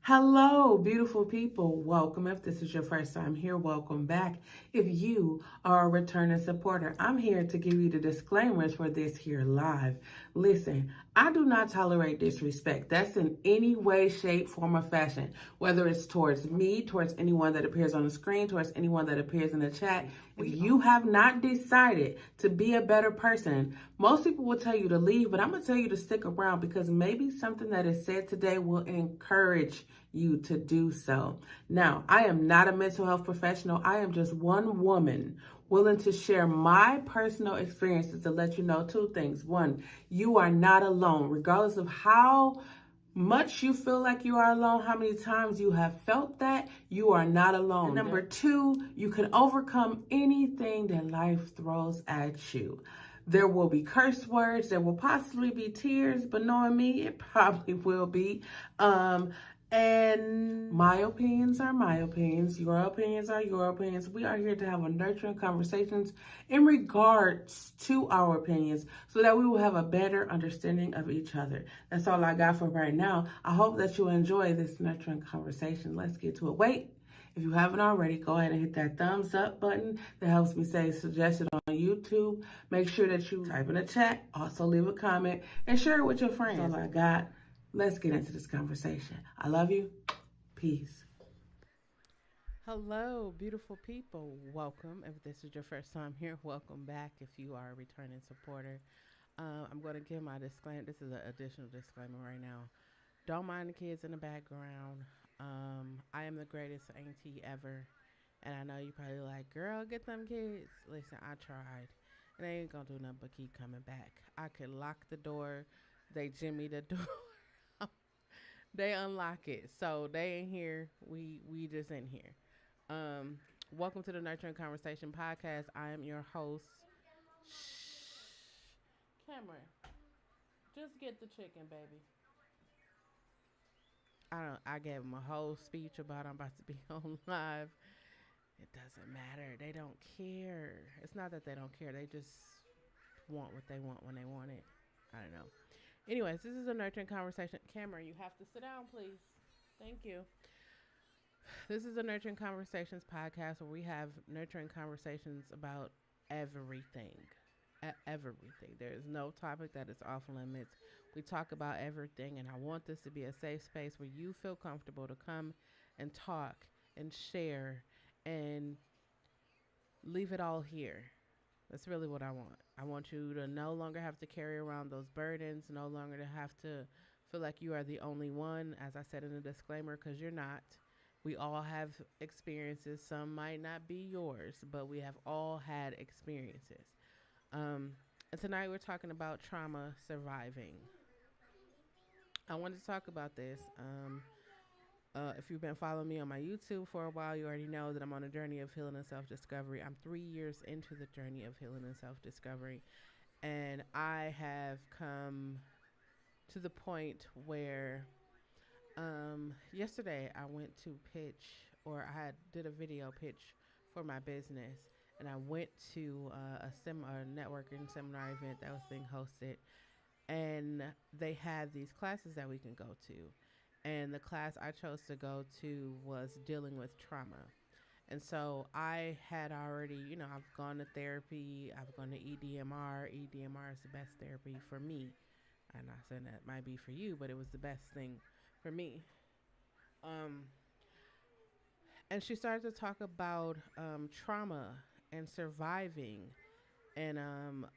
Hello, beautiful people. Welcome. If this is your first time here, welcome back. If you are a returning supporter, I'm here to give you the disclaimers for this here live. Listen, I do not tolerate disrespect. That's in any way, shape, form, or fashion, whether it's towards me, towards anyone that appears on the screen, towards anyone that appears in the chat. If you have not decided to be a better person, most people will tell you to leave, but I'm going to tell you to stick around because maybe something that is said today will encourage you to do so. Now, I am not a mental health professional. I am just one woman willing to share my personal experiences to let you know two things. One, you are not alone, regardless of how much you feel like you are alone, how many times you have felt that, you are not alone. And number two, you can overcome anything that life throws at you. There will be curse words, there will possibly be tears, but knowing me, it probably will be. And my opinions are my opinions. Your opinions are your opinions. We are here to have a nurturing conversations in regards to our opinions so that we will have a better understanding of each other. That's all I got for right now. I hope that you enjoy this nurturing conversation. Let's get to it. Wait, if you haven't already, go ahead and hit that thumbs up button. That helps me say suggested on YouTube. Make sure that you type in the chat. Also leave a comment and share it with your friends. That's all I got. Let's get into this conversation. I love you. Peace. Hello, beautiful people. Welcome. If this is your first time here, welcome back. If you are a returning supporter, I'm going to give my disclaimer. This is an additional disclaimer right now. Don't mind the kids in the background. I am the greatest auntie ever. And I know you probably like, girl, get them kids. Listen, I tried. And they ain't going to do nothing but keep coming back. I could lock the door. They jimmy the door. They unlock it. So they ain't here. We just in here. Um, Welcome to the Nurturing Conversation podcast. I am your host. Shh. Cameron, just get the chicken, baby. I gave them a whole speech about I'm about to be on live. It doesn't matter. They don't care. It's not that they don't care. They just want what they want when they want it. I don't know. Anyways, this is a nurturing conversation. Cameron, you have to sit down, please. Thank you. This is a Nurturing Conversations podcast where we have nurturing conversations about everything. Everything. There is no topic that is off limits. We talk about everything, and I want this to be a safe space where you feel comfortable to come and talk and share and leave it all here. That's really what I want. I want you to no longer have to carry around those burdens, no longer to have to feel like you are the only one, as I said in the disclaimer, because you're not. We all have experiences. Some might not be yours, but we have all had experiences. Um, and tonight we're talking about trauma surviving. I wanted to talk about this. If you've been following me on my YouTube for a while, you already know that I'm on a journey of healing and self discovery. I'm 3 years into the journey of healing and self discovery. And I have come to the point where yesterday I went to pitch, or I did a video pitch for my business, and I went to a networking seminar event that was being hosted, and they had these classes that we can go to, and the class I chose to go to was dealing with trauma. And so I had already, I've gone to therapy, I've gone to EDMR. EDMR is the best therapy for me. I'm not saying that might be for you, but it was the best thing for me. Um, and she started to talk about trauma and surviving. And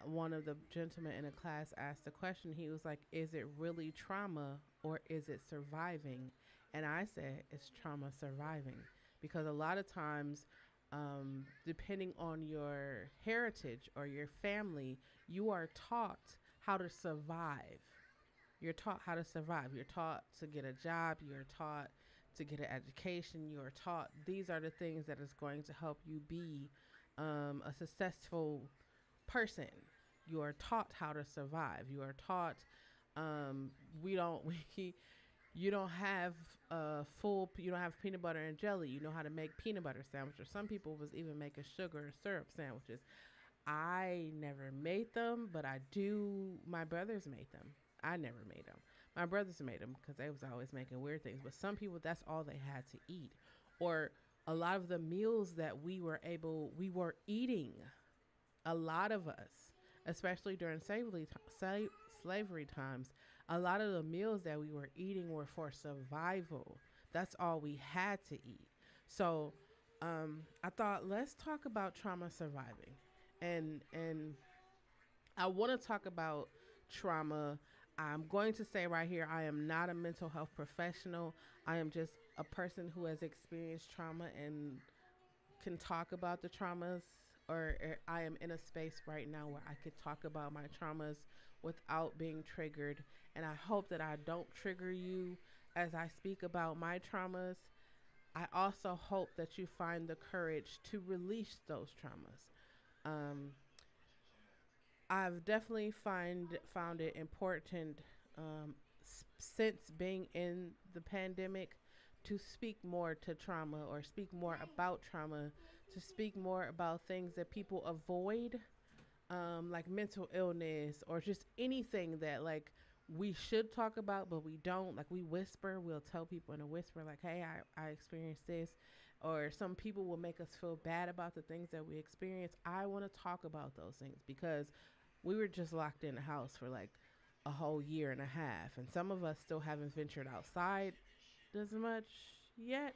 one of the gentlemen in the class asked the question. He was like, is it really trauma or is it surviving? And I said, it's trauma surviving. Because a lot of times, depending on your heritage or your family, you are taught how to survive. You're taught how to survive. You're taught to get a job. You're taught to get an education. You are taught these are the things that is going to help you be a successful person. You are taught how to survive. You are taught we don't we you don't have you don't have peanut butter and jelly. You know how to make peanut butter sandwiches. Some people was even making sugar and syrup sandwiches. I never made them, but I do. My brothers made them. I never made them. My brothers made them because they was always making weird things. But some people, that's all they had to eat. Or a lot of the meals that we were eating, a lot of us, especially during slavery times, a lot of the meals that we were eating were for survival. That's all we had to eat. So I thought, let's talk about trauma surviving, and I want to talk about trauma. I'm going to say right here, I am not a mental health professional. I am just a person who has experienced trauma and can talk about the traumas, or I am in a space right now where I could talk about my traumas without being triggered. And I hope that I don't trigger you as I speak about my traumas. I also hope that you find the courage to release those traumas. Um, I've definitely found it important, since being in the pandemic, to speak more to trauma, or speak more about trauma, to speak more about things that people avoid, like mental illness, or just anything that, like, we should talk about but we don't. Like, we whisper, we'll tell people in a whisper, like, hey, I experienced this. Or some people will make us feel bad about the things that we experience. I want to talk about those things because we were just locked in the house for like a whole year and a half, and some of us still haven't ventured outside as much yet.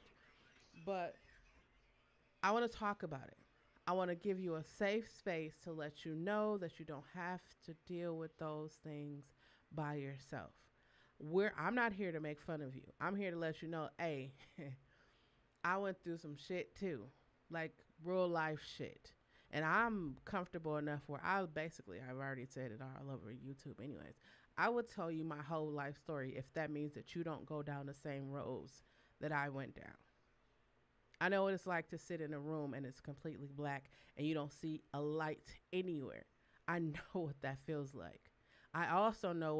But I want to talk about it. I want to give you a safe space to let you know that you don't have to deal with those things by yourself. I'm not here to make fun of you. I'm here to let you know, hey, I went through some shit too, like real life shit. And I'm comfortable enough where I've already said it all over YouTube anyways. I would tell you my whole life story if that means that you don't go down the same roads that I went down. I know what it's like to sit in a room and it's completely black and you don't see a light anywhere. I know what that feels like. I also know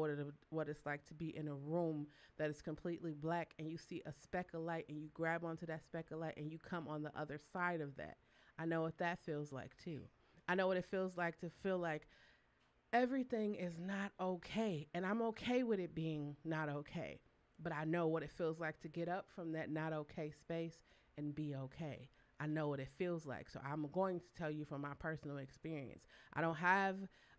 what it's like to be in a room that is completely black and you see a speck of light and you grab onto that speck of light and you come on the other side of that. I know what that feels like too. I know what it feels like to feel like everything is not okay, and I'm okay with it being not okay. But I know what it feels like to get up from that not okay space and be okay. I know what it feels like. So I'm going to tell you from my personal experience. I don't have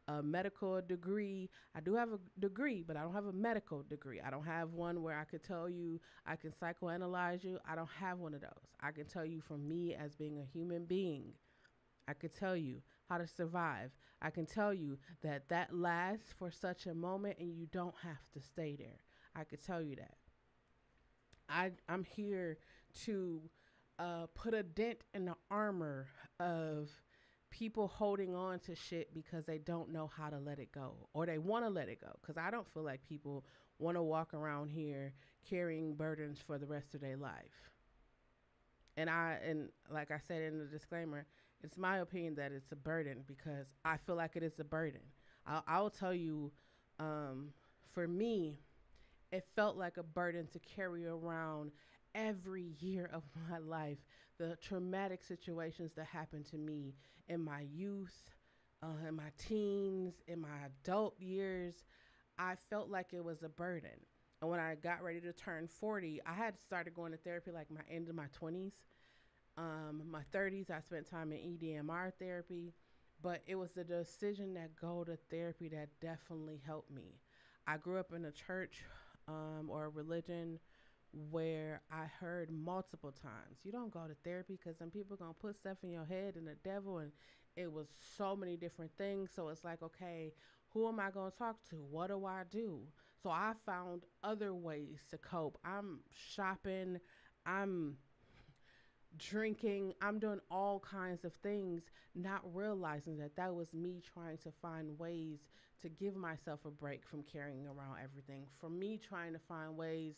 a medical degree. I do have a degree, but I don't have a medical degree. I don't have one where I could tell you I can psychoanalyze you. I don't have one of those. I can tell you from me as being a human being. I could tell you how to survive. I can tell you that that lasts for such a moment and you don't have to stay there. I could tell you that. I'm here to put a dent in the armor of people holding on to shit because they don't know how to let it go, or they want to let it go. Because I don't feel like people want to walk around here carrying burdens for the rest of their life. And like I said in the disclaimer, it's my opinion that it's a burden because I feel like it is a burden. I'll tell you, for me, it felt like a burden to carry around every year of my life, the traumatic situations that happened to me in my youth, in my teens, in my adult years. I felt like it was a burden. And when I got ready to turn 40, I had started going to therapy like my end of my 20s. My 30s, I spent time in EDMR therapy, but it was the decision that go to therapy that definitely helped me. I grew up in a church, or a religion where I heard multiple times, you don't go to therapy because some people going to put stuff in your head and the devil, and it was so many different things. So it's like, okay, who am I going to talk to? What do I do? So I found other ways to cope. I'm shopping, I'm drinking, I'm doing all kinds of things, not realizing that that was me trying to find ways to give myself a break from carrying around everything. For me trying to find ways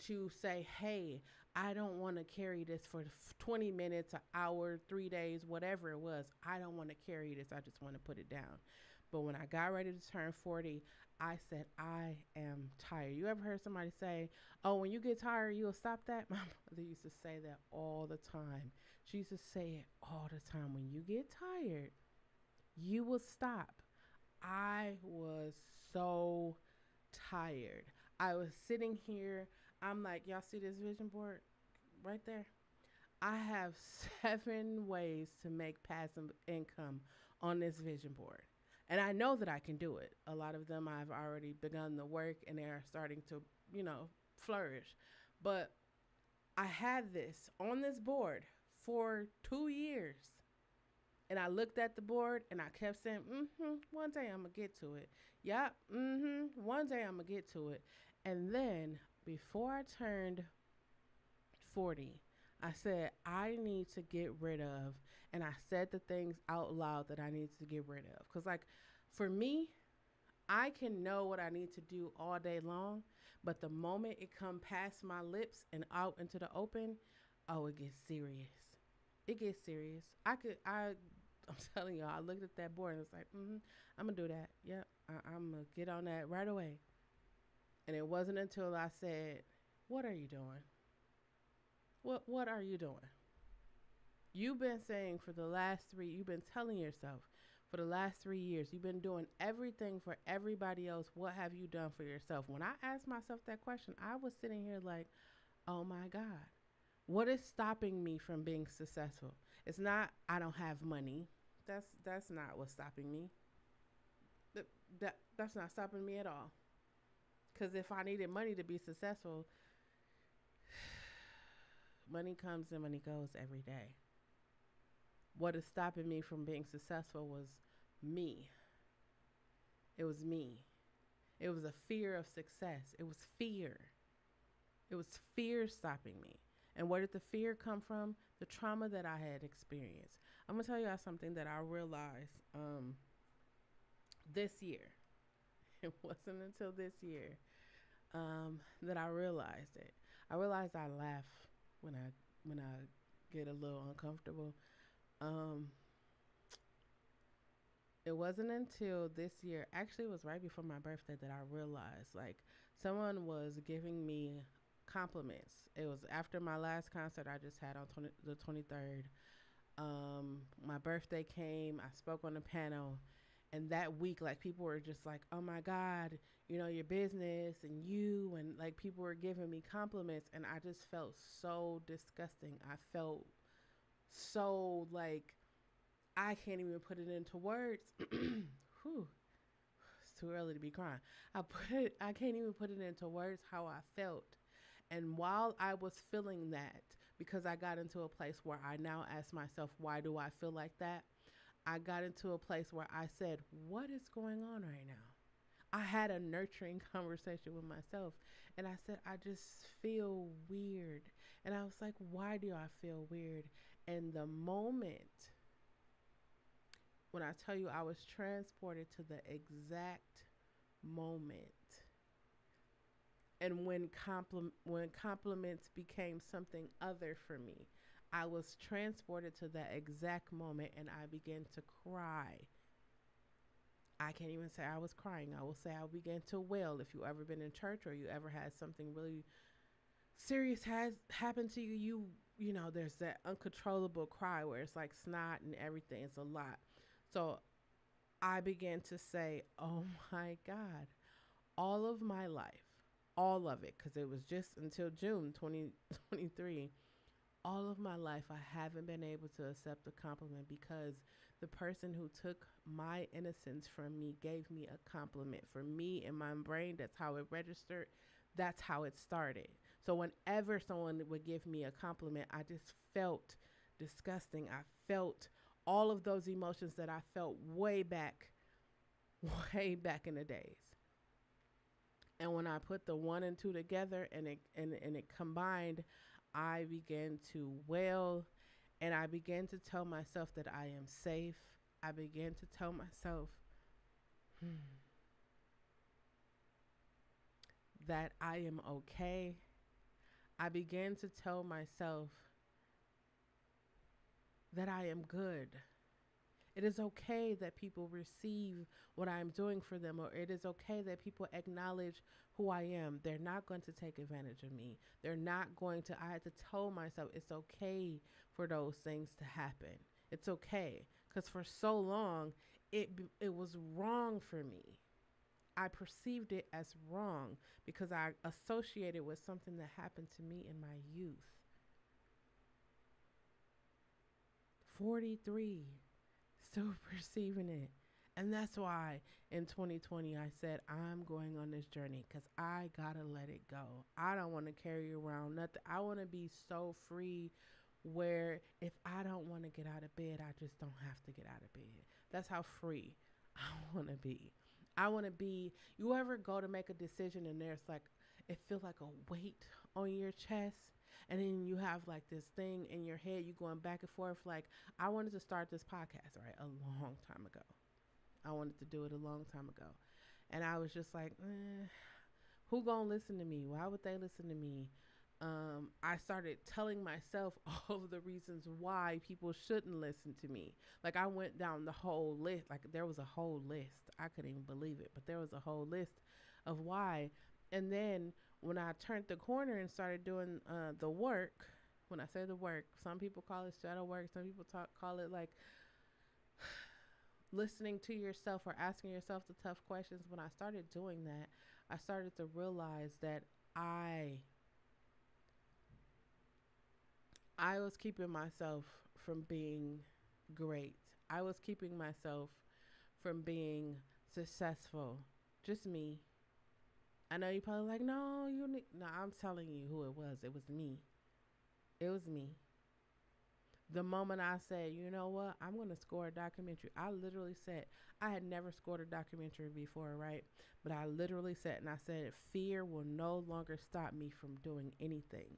to say, hey, I don't want to carry this for 20 minutes, an hour, 3 days, whatever it was. I don't want to carry this. I just want to put it down. But when I got ready to turn 40, I said, I am tired. You ever heard somebody say, oh, when you get tired, you'll stop that? My mother used to say that all the time. She used to say it all the time. When you get tired, you will stop. I was so tired. I was sitting here. I'm like, y'all see this vision board right there? I have 7 ways to make passive income on this vision board. And I know that I can do it. A lot of them I've already begun the work and they are starting to, flourish. But I had this on this board for 2 years. And I looked at the board and I kept saying, one day I'm going to get to it. Yeah, one day I'm going to get to it. And then before I turned 40, I said, I need to get rid of, and I said the things out loud that I need to get rid of. Because, like, for me, I can know what I need to do all day long, but the moment it come past my lips and out into the open, oh, it gets serious. It gets serious. I'm telling y'all, I looked at that board and it's like, I'm going to do that. Yep, I'm going to get on that right away. And it wasn't until I said, what are you doing? What are you doing? You've been saying you've been telling yourself for the last 3 years, you've been doing everything for everybody else. What have you done for yourself? When I asked myself that question, I was sitting here like, oh my God, what is stopping me from being successful? It's not, I don't have money. That's not what's stopping me. That's not stopping me at all. Because if I needed money to be successful, money comes and money goes every day. What is stopping me from being successful was me. It was me. It was a fear of success. It was fear. It was fear stopping me. And where did the fear come from? The trauma that I had experienced. I'm going to tell you something that I realized this year. It wasn't until this year that I realized it. I realized I laugh when I get a little uncomfortable. It wasn't until this year, actually it was right before my birthday, that I realized, like, someone was giving me compliments. It was after my last concert I just had on the 23rd. My birthday came, I spoke on the panel, and that week, like, people were just like, oh my God, your business and you, and like people were giving me compliments, and I just felt so disgusting. I felt so like I can't even put it into words. Whew, it's too early to be crying. I can't even put it into words how I felt. And while I was feeling that, because I got into a place where I now ask myself, why do I feel like that? I got into a place where I said, what is going on right now? I had a nurturing conversation with myself, and I said, I just feel weird. And I was like, why do I feel weird? And the moment when I tell you, I was transported to the exact moment. And when compliments became something other for me, I was transported to that exact moment, and I began to cry. I can't even say I was crying. I will say I began to wail. If you ever been in church or you ever had something really serious has happened to you, there's that uncontrollable cry where it's like snot and everything. It's a lot. So I began to say, oh my God, all of my life, all of it, because it was just until June 2023, all of my life I haven't been able to accept a compliment because the person who took my innocence from me gave me a compliment. For me, in my brain, that's how it registered. That's how it started. So whenever someone would give me a compliment, I just felt disgusting. I felt all of those emotions that I felt way back in the days. And when I put the 1 and 2 together and it combined, I began to wail, and I began to tell myself that I am safe. I began to tell myself that I am okay. I began to tell myself that I am good. It is okay that people receive what I'm doing for them, or it is okay that people acknowledge who I am. They're not going to take advantage of me. They're not going to, I had to tell myself it's okay for those things to happen. It's okay. Because for so long, it was wrong for me. I perceived it as wrong because I associated with something that happened to me in my youth. 43, still perceiving it. And that's why in 2020 I said I'm going on this journey because I gotta let it go. I don't want to carry around nothing. I want to be so free where if I don't want to get out of bed, I just don't have to get out of bed. That's how free I want to be. I want to be. You ever go to make a decision and there's like, it feels like a weight on your chest, and then you have like this thing in your head, you going back and forth. Like, I wanted to start this podcast, right, a long time ago. I wanted to do it a long time ago. And I was just like, who gonna listen to me? Why would they listen to me? I started telling myself all of the reasons why people shouldn't listen to me. Like, I went down the whole list. Like, there was a whole list. I couldn't even believe it, but there was a whole list of why. And then when I turned the corner and started doing the work, when I say the work, some people call it shadow work. Some people call it like listening to yourself or asking yourself the tough questions. When I started doing that, I started to realize that I was keeping myself from being great. I was keeping myself from being successful. Just me. I know you probably like, no, no, I'm telling you who it was. It was me. It was me. The moment I said, you know what, I'm going to score a documentary, I literally said, I had never scored a documentary before, right? But I literally said, and I said, fear will no longer stop me from doing anything.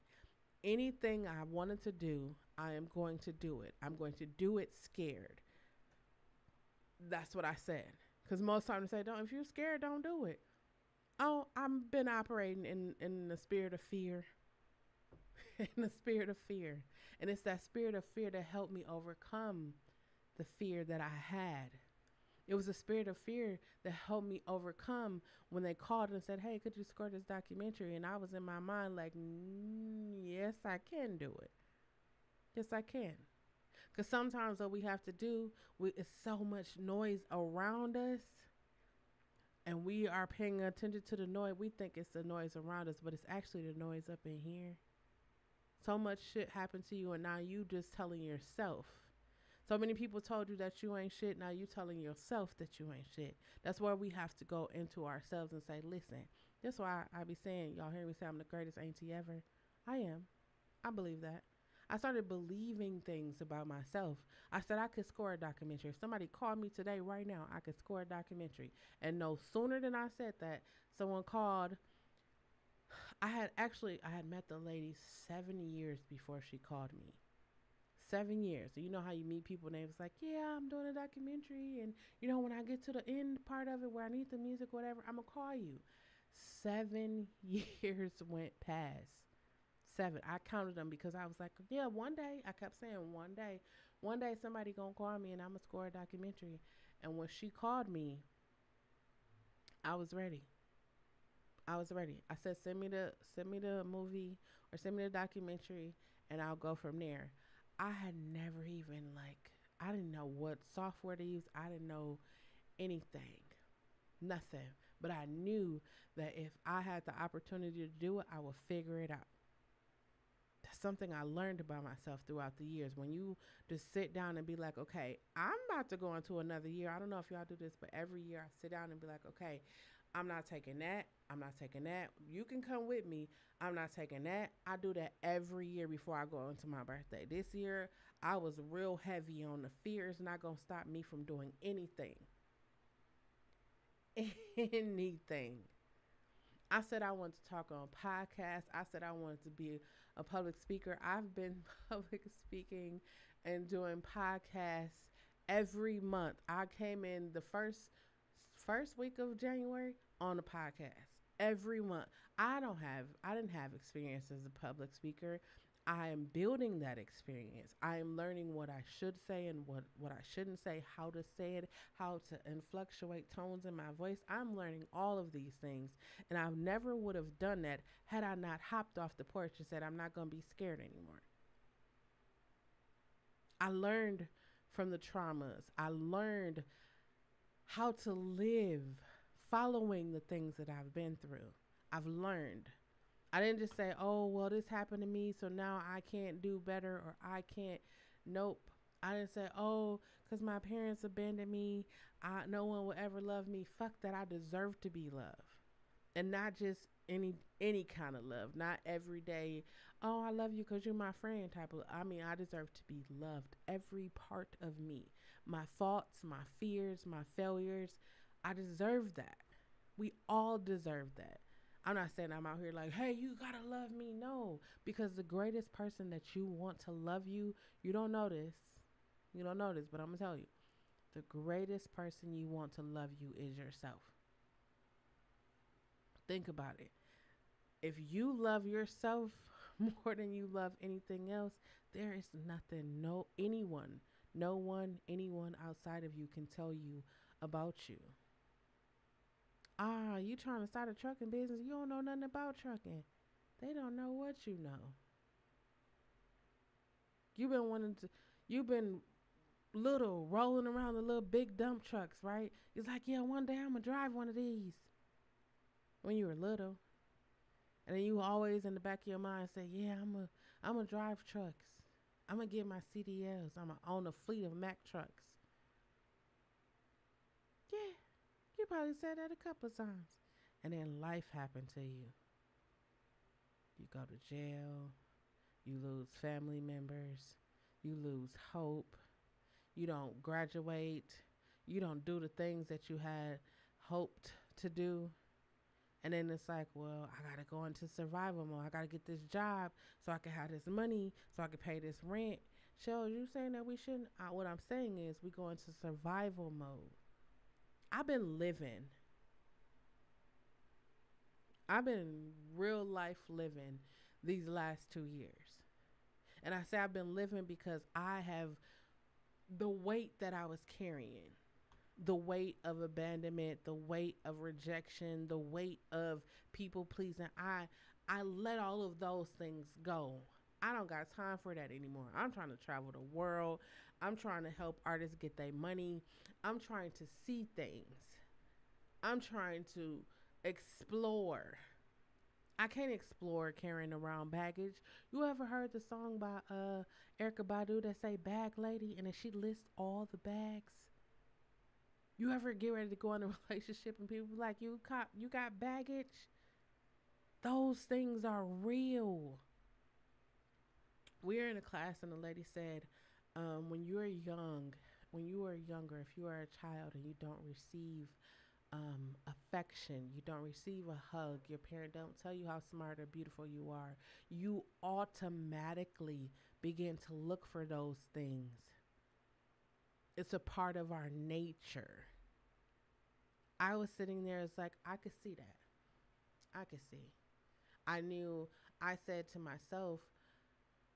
Anything I wanted to do, I am going to do it. I'm going to do it scared. That's what I said. Because most times they say, don't, if you're scared, don't do it. Oh, I've been operating in the spirit of fear. In the spirit of fear. And it's that spirit of fear that helped me overcome the fear that I had. It was a spirit of fear that helped me overcome when they called and said, hey, could you score this documentary? And I was in my mind like, yes, I can do it. Yes, I can. Because sometimes what we have to do is so much noise around us, and we are paying attention to the noise. We think it's the noise around us, but it's actually the noise up in here. So much shit happened to you, and now you just telling yourself. So many people told you that you ain't shit. Now you telling yourself that you ain't shit. That's where we have to go into ourselves and say, listen, that's why I be saying, y'all hear me say I'm the greatest auntie ever. I am. I believe that. I started believing things about myself. I said I could score a documentary. If somebody called me today, right now, I could score a documentary. And no sooner than I said that, someone called. I had met the lady 7 years before she called me. 7 years. So you know how you meet people and they was like, yeah, I'm doing a documentary. And, you know, when I get to the end part of it where I need the music, whatever, I'm going to call you. 7 years went past. 7. I counted them because I was like, yeah, one day. I kept saying one day somebody going to call me and I'm going to score a documentary. And when she called me, I was ready. I was ready. I said, send me the movie or send me the documentary and I'll go from there. I had never even I didn't know what software to use. I didn't know anything, nothing. But I knew that if I had the opportunity to do it, I would figure it out. That's something I learned about myself throughout the years. When you just sit down and be like, okay, I'm about to go into another year. I don't know if y'all do this, but every year I sit down and be like, okay, I'm not taking that. I'm not taking that. You can come with me. I'm not taking that. I do that every year before I go into my birthday. This year, I was real heavy on the fear is not going to stop me from doing anything. Anything. I said I wanted to talk on podcasts. I said I wanted to be a public speaker. I've been public speaking and doing podcasts every month. I came in the first week of January on a podcast every month. I didn't have experience as a public speaker. I am building that experience. I am learning what I should say and what I shouldn't say, how to say it, how to influctuate tones in my voice. I'm learning all of these things. And I never would have done that had I not hopped off the porch and said, I'm not going to be scared anymore. I learned from the traumas. I learned how to live following the things that I've been through. I've learned. I didn't just say, oh, well, this happened to me, so now I can't do better or I can't. Nope. I didn't say, oh, because my parents abandoned me, no one will ever love me. Fuck that. I deserve to be loved. And not just any kind of love, not every day. Oh, I love you because you're my friend type of. I mean, I deserve to be loved. Every part of me, my faults, my fears, my failures, I deserve that. We all deserve that. I'm not saying I'm out here like, hey, you gotta love me. No, because the greatest person that you want to love you, you don't know this. You don't know this, but I'm gonna tell you, the greatest person you want to love you is yourself. Think about it. If you love yourself more than you love anything else, there is nothing, no one, anyone outside of you can tell you about you. Ah, you trying to start a trucking business? You don't know nothing about trucking. They don't know what you know. You've been wanting to, you've been little rolling around the little big dump trucks, right? It's like, yeah, one day I'm gonna drive one of these. When you were little, and then you always in the back of your mind say, yeah, I'm gonna drive trucks. I'm gonna get my CDLs. I'm gonna own a fleet of Mack trucks. Yeah, you probably said that a couple of times. And then life happened to you. You go to jail. You lose family members. You lose hope. You don't graduate. You don't do the things that you had hoped to do. And then it's like, well, I got to go into survival mode. I got to get this job so I can have this money, so I can pay this rent. Chelle, you saying that we shouldn't? What I'm saying is we go into survival mode. I've been living. I've been real life living these last 2 years. And I say I've been living because I have the weight that I was carrying, the weight of abandonment, the weight of rejection, the weight of people pleasing. I let all of those things go. I don't got time for that anymore. I'm trying to travel the world. I'm trying to help artists get their money. I'm trying to see things. I'm trying to explore. I can't explore carrying around baggage. You ever heard the song by Erykah Badu that say bag lady and then she lists all the bags? You ever get ready to go in a relationship and people be like, you got baggage? Those things are real. We were in a class and the lady said, when you are younger, if you are a child and you don't receive affection, you don't receive a hug, your parent don't tell you how smart or beautiful you are, you automatically begin to look for those things. It's a part of our nature. I was sitting there, it's like, I could see that. I could see. I said to myself,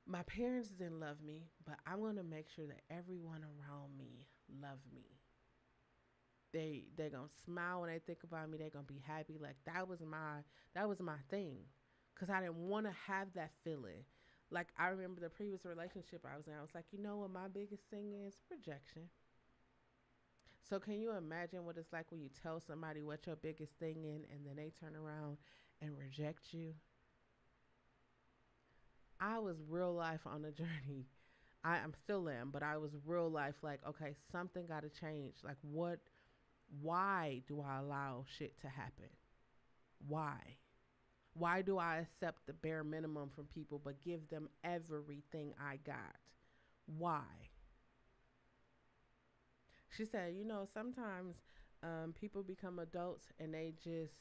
my parents didn't love me, but I'm going to make sure that everyone around me love me. They're going to smile when they think about me. They're going to be happy. Like that was my thing. Cause I didn't want to have that feeling. Like I remember the previous relationship I was in. I was like, you know what my biggest thing is? Rejection. So can you imagine what it's like when you tell somebody what your biggest thing is and then they turn around and reject you? I was real life on a journey. I'm still am, but I was real life like, okay, something got to change. Like why do I allow shit to happen? Why? Why do I accept the bare minimum from people but give them everything I got? Why? She said, sometimes people become adults and they just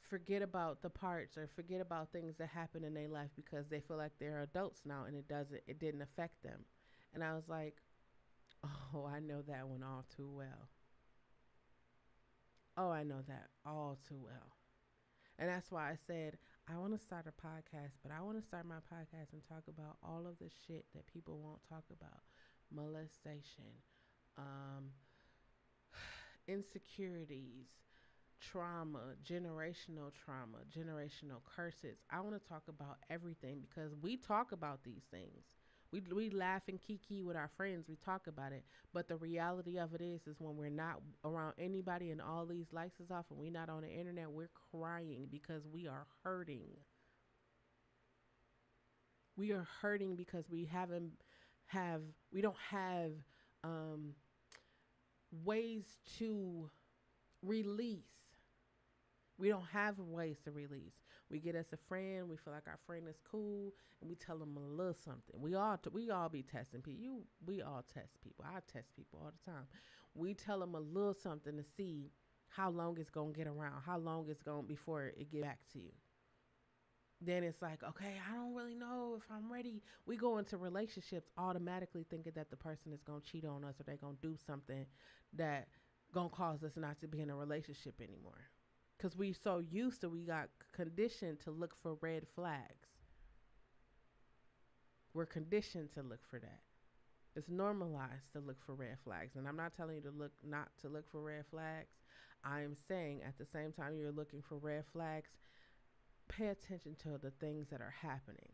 forget about the parts or forget about things that happen in their life because they feel like they're adults now and it didn't affect them. And I was like, oh, I know that one all too well. Oh, I know that all too well. And that's why I said, I want to start a podcast, but I want to start my podcast and talk about all of the shit that people won't talk about. Molestation, insecurities, trauma, generational curses. I want to talk about everything because we talk about these things. We laugh and kiki with our friends. We talk about it. But the reality of it is when we're not around anybody and all these lights is off and we're not on the internet, we're crying because we are hurting. We are hurting because we don't have um, ways to release. We don't have ways to release. We get us a friend. We feel like our friend is cool, and we tell them a little something. We all be testing people. We all test people. I test people all the time. We tell them a little something to see how long it's gonna get around, how long it's gonna before it get back to you. Then it's like, okay, I don't really know if I'm ready. We go into relationships automatically thinking that the person is gonna cheat on us or they're gonna do something that gonna cause us not to be in a relationship anymore. Cause we so used to, we got conditioned to look for red flags. We're conditioned to look for that. It's normalized to look for red flags. And I'm not telling you to look not to look for red flags. I am saying at the same time you're looking for red flags, pay attention to the things that are happening.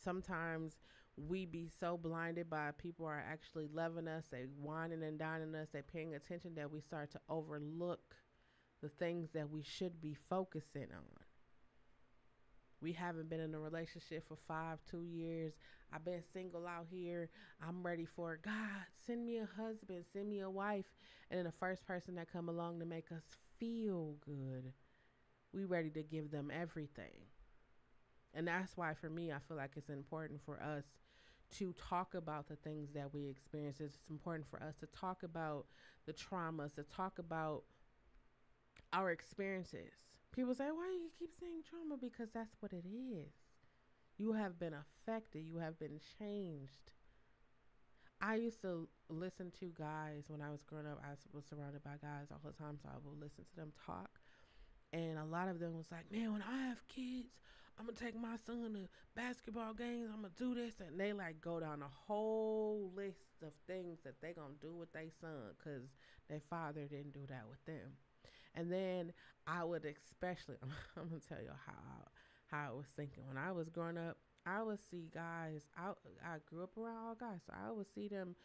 Sometimes we be so blinded by people are actually loving us, they whining and dining us, they paying attention that we start to overlook the things that we should be focusing on. We haven't been in a relationship for 2 years. I've been single out here. I'm ready for God. Send me a husband. Send me a wife. And then the first person that come along to make us feel good, we ready to give them everything. And that's why for me, I feel like it's important for us to talk about the things that we experience. It's important for us to talk about the traumas, to talk about our experiences. People say, why do you keep saying trauma? Because that's what it is. You have been affected. You have been changed. I used to listen to guys when I was growing up. I was surrounded by guys all the time, so I would listen to them talk. And a lot of them was like, man, when I have kids, I'm going to take my son to basketball games. I'm going to do this. And they like go down a whole list of things that they going to do with their son because their father didn't do that with them. And then I would especially, I'm going to tell you how I was thinking. When I was growing up, I would see guys, I grew up around all guys, so I would see them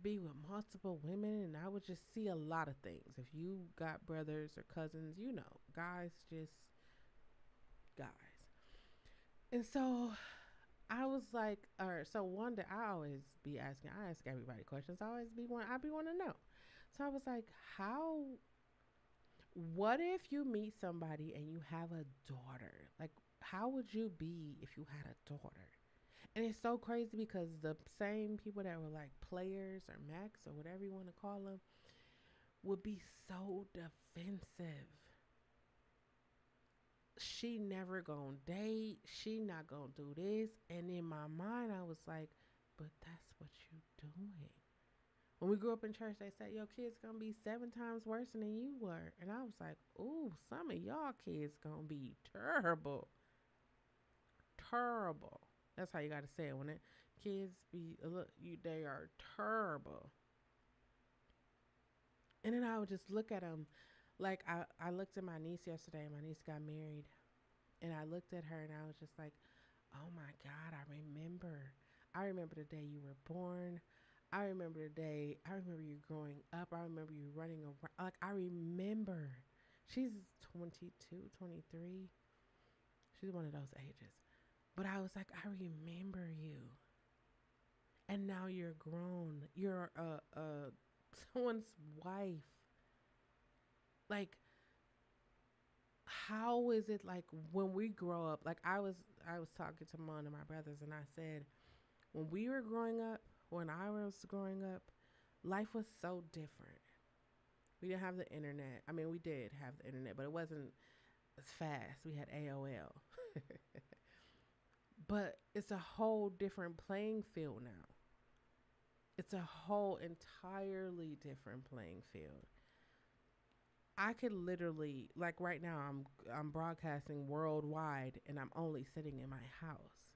be with multiple women, and I would just see a lot of things. If you got brothers or cousins, you know, guys just guys. And so I was like, or so one day I always be asking, I ask everybody questions. I be wanting to know. So I was like, what if you meet somebody and you have a daughter? Like, how would you be if you had a daughter? And it's so crazy because the same people that were like players or Max or whatever you want to call them would be so defensive. She never gonna date. She not gonna do this. And in my mind, I was like, but that's what you doing. When we grew up in church, they said, your kid's gonna be 7 times worse than you were. And I was like, ooh, some of y'all kids gonna be terrible. Terrible. That's how you gotta say it. When it kids be they are terrible. And then I would just look at them. Like I looked at my niece yesterday. My niece got married. And I looked at her and I was just like, oh my God, I remember. I remember the day you were born. I remember you growing up. I remember you running around. Like, I remember. She's 22, 23. She's one of those ages. But I was like, I remember you. And now you're grown. You're someone's wife. Like, how is it like when we grow up? Like, I was talking to one of my brothers and I said, when we were growing up, when I was growing up, life was so different. We didn't have the internet. I mean, we did have the internet, but it wasn't as fast. We had AOL. But it's a whole different playing field now. It's a whole entirely different playing field. I could literally, like right now, I'm broadcasting worldwide and I'm only sitting in my house.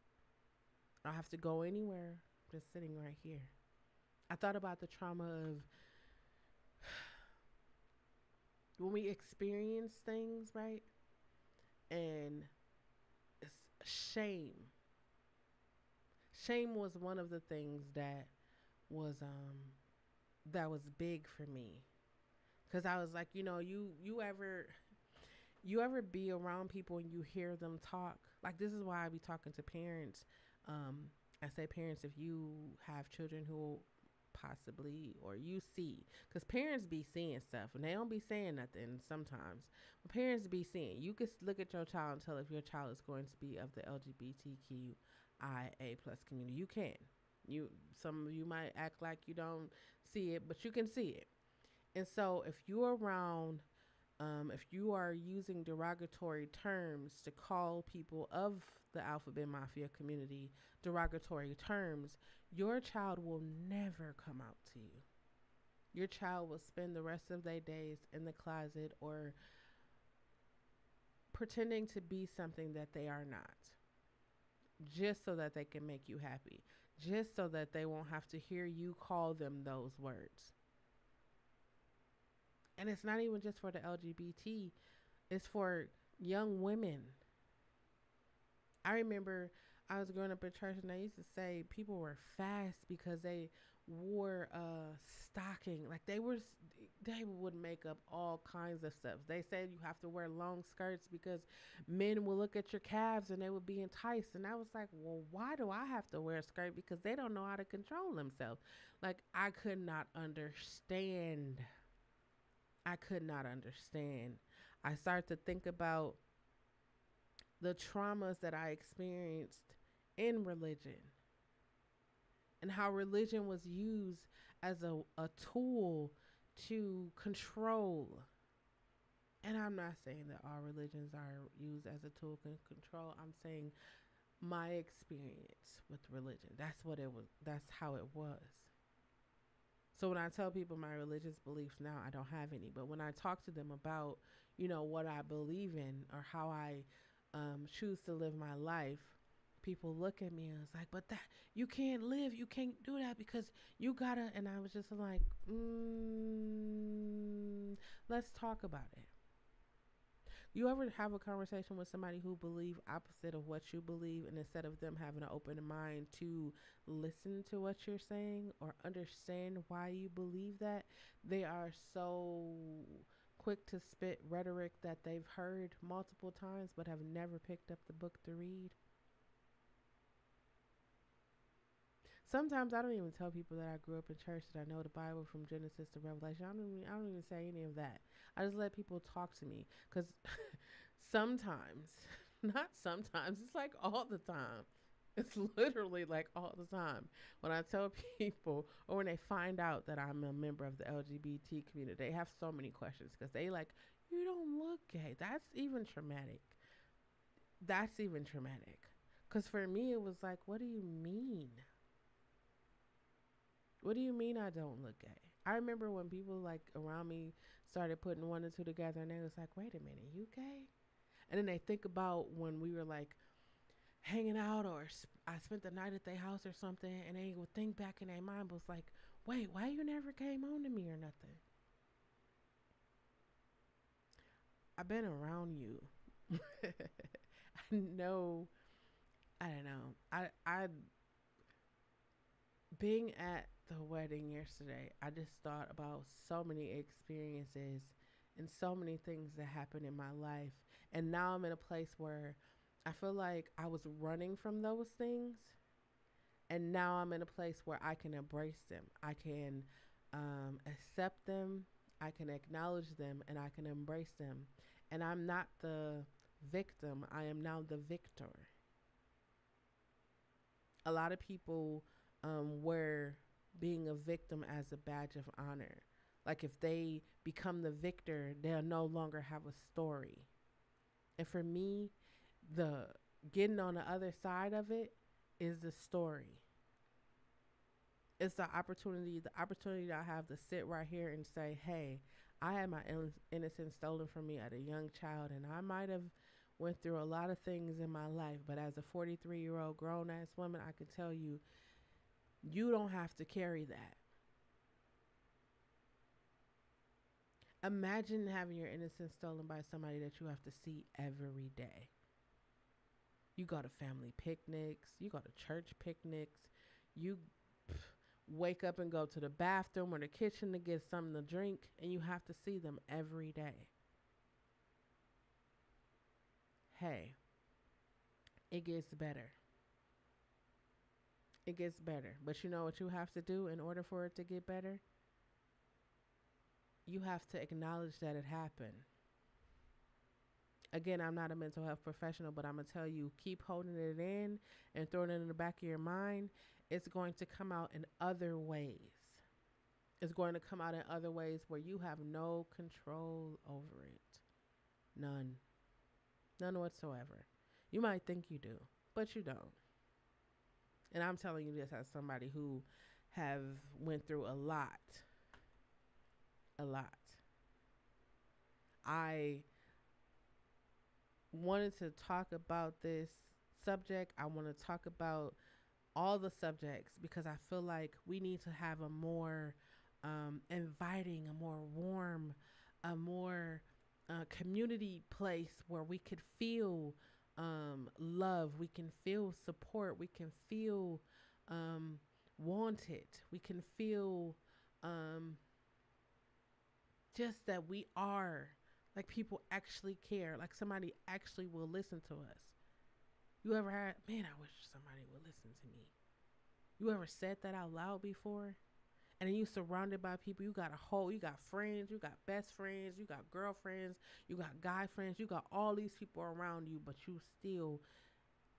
I don't have to go anywhere. I'm just sitting right here. I thought about the trauma of when we experience things, right? And it's shame. Shame was one of the things was that was big for me, because I was like, you ever be around people and you hear them talk? Like, this is why I be talking to parents. Um, I say parents, if you have children who possibly, or you see, because parents be seeing stuff and they don't be saying nothing sometimes, but parents be seeing. You can look at your child and tell if your child is going to be of the LGBTQIA plus community. You can. You Some of you might act like you don't see it, but you can see it. And so if you're around, if you are using derogatory terms to call people of the Alphabet Mafia community derogatory terms, your child will never come out to you. Your child will spend the rest of their days in the closet or pretending to be something that they are not, just so that they can make you happy, just so that they won't have to hear you call them those words. And it's not even just for the LGBT, it's for young women. I remember I was growing up in church and they used to say people were fast because they wore stocking. Like they would make up all kinds of stuff. They said you have to wear long skirts because men will look at your calves and they would be enticed. And I was like, well, why do I have to wear a skirt? Because they don't know how to control themselves. Like, I could not understand. I could not understand. I started to think about the traumas that I experienced in religion and how religion was used as a tool to control. And I'm not saying that all religions are used as a tool to control. I'm saying my experience with religion. That's what it was. That's how it was. So when I tell people my religious beliefs now, I don't have any. But when I talk to them about, what I believe in or how I choose to live my life, people look at me and it's like, but that you can't do that because you gotta. And I was just like, let's talk about it. You ever have a conversation with somebody who believe opposite of what you believe, and instead of them having an open mind to listen to what you're saying or understand why you believe that, they are so quick to spit rhetoric that they've heard multiple times but have never picked up the book to read? Sometimes I don't even tell people that I grew up in church, that I know the Bible from Genesis to Revelation. I don't even say any of that. I just let people talk to me, because sometimes, not sometimes, it's like all the time. It's literally like all the time. When I tell people, or when they find out that I'm a member of the LGBT community, they have so many questions because they like, you don't look gay. That's even traumatic. That's even traumatic. Because for me, it was like, what do you mean? What do you mean I don't look gay? I remember when people like around me started putting one and two together, and they was like, wait a minute, you gay? And then they think about when we were like hanging out, or I spent the night at their house or something, and they would think back in their mind, was like, wait, why you never came on to me or nothing? I've been around you. I know. I don't know. I being at the wedding yesterday, I just thought about so many experiences and so many things that happened in my life. And now I'm in a place where I feel like I was running from those things. And now I'm in a place where I can embrace them. I can accept them. I can acknowledge them, and I can embrace them. And I'm not the victim. I am now the victor. A lot of people wear being a victim as a badge of honor. Like, if they become the victor, they'll no longer have a story. And for me, the getting on the other side of it is the story. It's the opportunity I have to sit right here and say, hey, I had my innocence stolen from me at a young child, and I might have went through a lot of things in my life, but as a 43-year-old grown ass woman, I can tell you, you don't have to carry that. Imagine having your innocence stolen by somebody that you have to see every day. You go to family picnics, you go to church picnics, you wake up and go to the bathroom or the kitchen to get something to drink, and you have to see them every day. Hey, it gets better. It gets better. But you know what you have to do in order for it to get better? You have to acknowledge that it happened. Again, I'm not a mental health professional, but I'm going to tell you, keep holding it in and throwing it in the back of your mind. It's going to come out in other ways. It's going to come out in other ways where you have no control over it. None. None whatsoever. You might think you do, but you don't. And I'm telling you this as somebody who have went through a lot. A lot. I wanted to talk about this subject. I want to talk about all the subjects because I feel like we need to have a more inviting, a more warm, a more community place where we could feel love, we can feel support, we can feel wanted, we can feel just that we are like people actually care, like somebody actually will listen to us. You ever had, man, I wish somebody would listen to me. You ever said that out loud before? And then you surrounded by people. You got friends, you got best friends, you got girlfriends, you got guy friends, you got all these people around you, but you still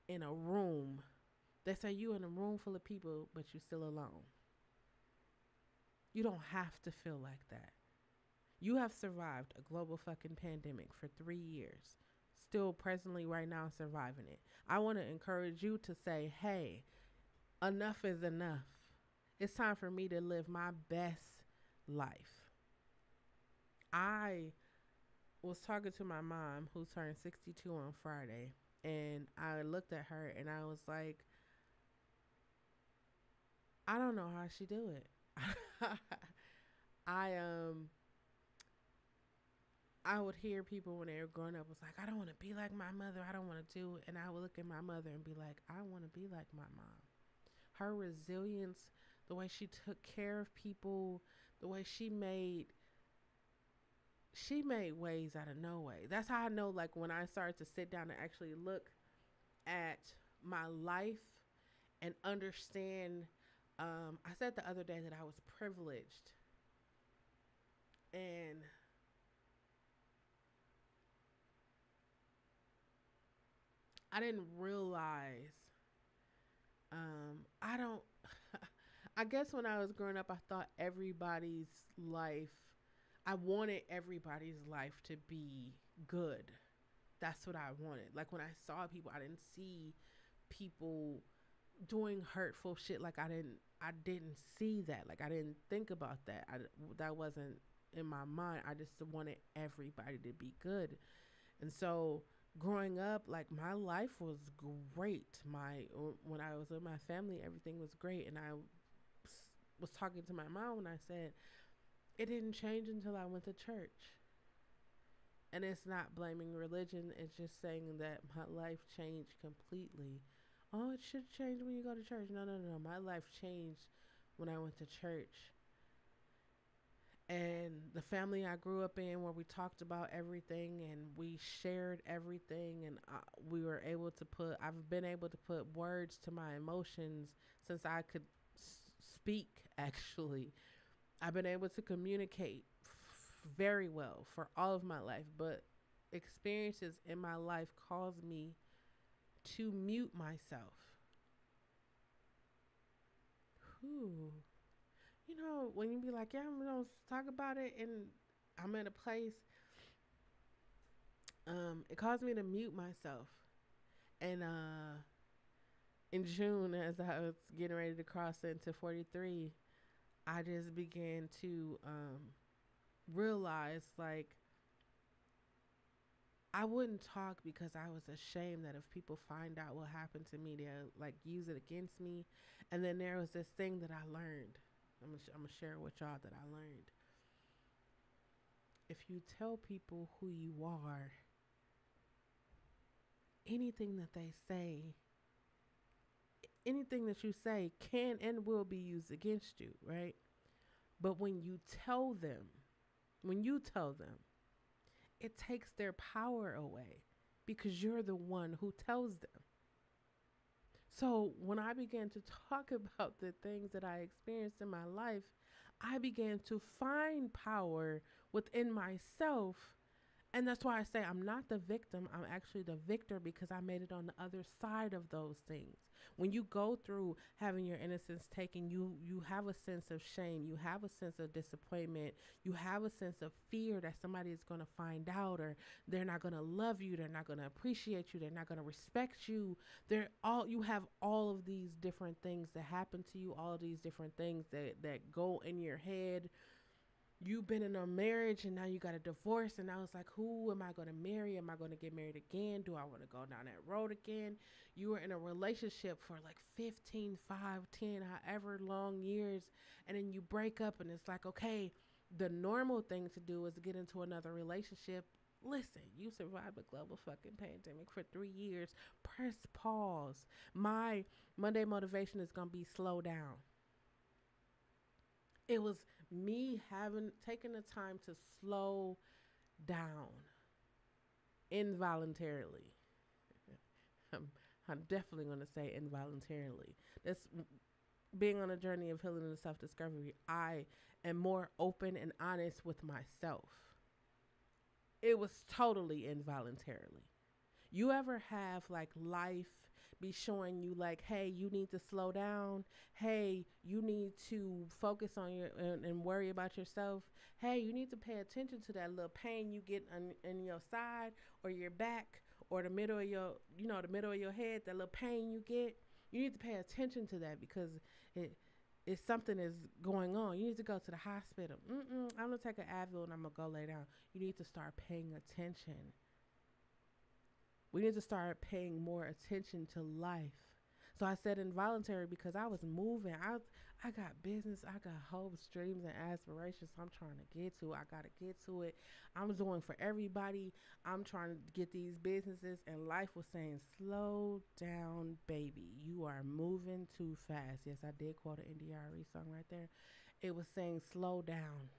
in a room. They say you in a room full of people, but you still alone. You don't have to feel like that. You have survived a global fucking pandemic for 3 years. Still presently right now surviving it. I want to encourage you to say, hey, enough is enough. It's time for me to live my best life. I was talking to my mom who turned 62 on Friday, and I looked at her and I was like, I don't know how she do it. I I would hear people when they were growing up was like, I don't want to be like my mother. I don't want to do it. And I would look at my mother and be like, I want to be like my mom. Her resilience, the way she took care of people, the way she made ways out of no way. That's how I know, like, when I started to sit down and actually look at my life and understand. I said the other day that I was privileged, and I didn't realize. I don't. I guess when I was growing up, I thought everybody's life. I wanted everybody's life to be good. That's what I wanted. Like when I saw people, I didn't see people doing hurtful shit. Like I didn't see that. Like I didn't think about that. That wasn't in my mind. I just wanted everybody to be good. And so growing up, like my life was great. When I was with my family, everything was great. And I was talking to my mom when I said it didn't change until I went to church. And it's not blaming religion. It's just saying that my life changed completely. Oh, it should change when you go to church. No, no, no. My life changed when I went to church. And the family I grew up in, where we talked about everything and we shared everything, and I've been able to put words to my emotions since I could speak, actually. I've been able to communicate very well for all of my life, but experiences in my life caused me to mute myself. Whew. You know, when you be like, yeah, I'm gonna talk about it, and I'm in a place, it caused me to mute myself. And in June, as I was getting ready to cross into 43, I just began to realize, like, I wouldn't talk because I was ashamed that if people find out what happened to me, they'll like use it against me. And then there was this thing that I learned. I'm gonna share with y'all that I learned. If you tell people who you are, anything that they say, anything that you say can and will be used against you, right? But when you tell them, it takes their power away because you're the one who tells them. So when I began to talk about the things that I experienced in my life, I began to find power within myself. And that's why I say I'm not the victim. I'm actually the victor because I made it on the other side of those things. When you go through having your innocence taken, you have a sense of shame. You have a sense of disappointment. You have a sense of fear that somebody is going to find out, or they're not going to love you. They're not going to appreciate you. They're not going to respect you. You have all of these different things that happen to you, all of these different things that go in your head. You've been in a marriage and now you got a divorce, and I was like, who am I going to marry? Am I going to get married again? Do I want to go down that road again? You were in a relationship for like 15, 5, 10, however long years, and then you break up and it's like, okay, the normal thing to do is get into another relationship. Listen, you survived a global fucking pandemic for 3 years. Press pause. My Monday motivation is going to be slow down. It was me having taken the time to slow down involuntarily. I'm, I'm definitely going to say involuntarily. That's being on a journey of healing and self discovery. I am more open and honest with myself. It was totally involuntarily. You ever have like life be showing you like, hey, you need to slow down. Hey, you need to focus on and worry about yourself. Hey, you need to pay attention to that little pain you get in your side or your back or the middle of the middle of your head, that little pain you get. You need to pay attention to that because it's something is going on. You need to go to the hospital. I'm going to take an Advil and I'm going to go lay down. You need to start paying attention. We need to start paying more attention to life. So I said involuntary because I was moving. I got business. I got hopes, dreams, and aspirations I'm trying to get to. I got to get to it. I'm doing for everybody. I'm trying to get these businesses. And life was saying, slow down, baby. You are moving too fast. Yes, I did quote an NDRE song right there. It was saying, slow down.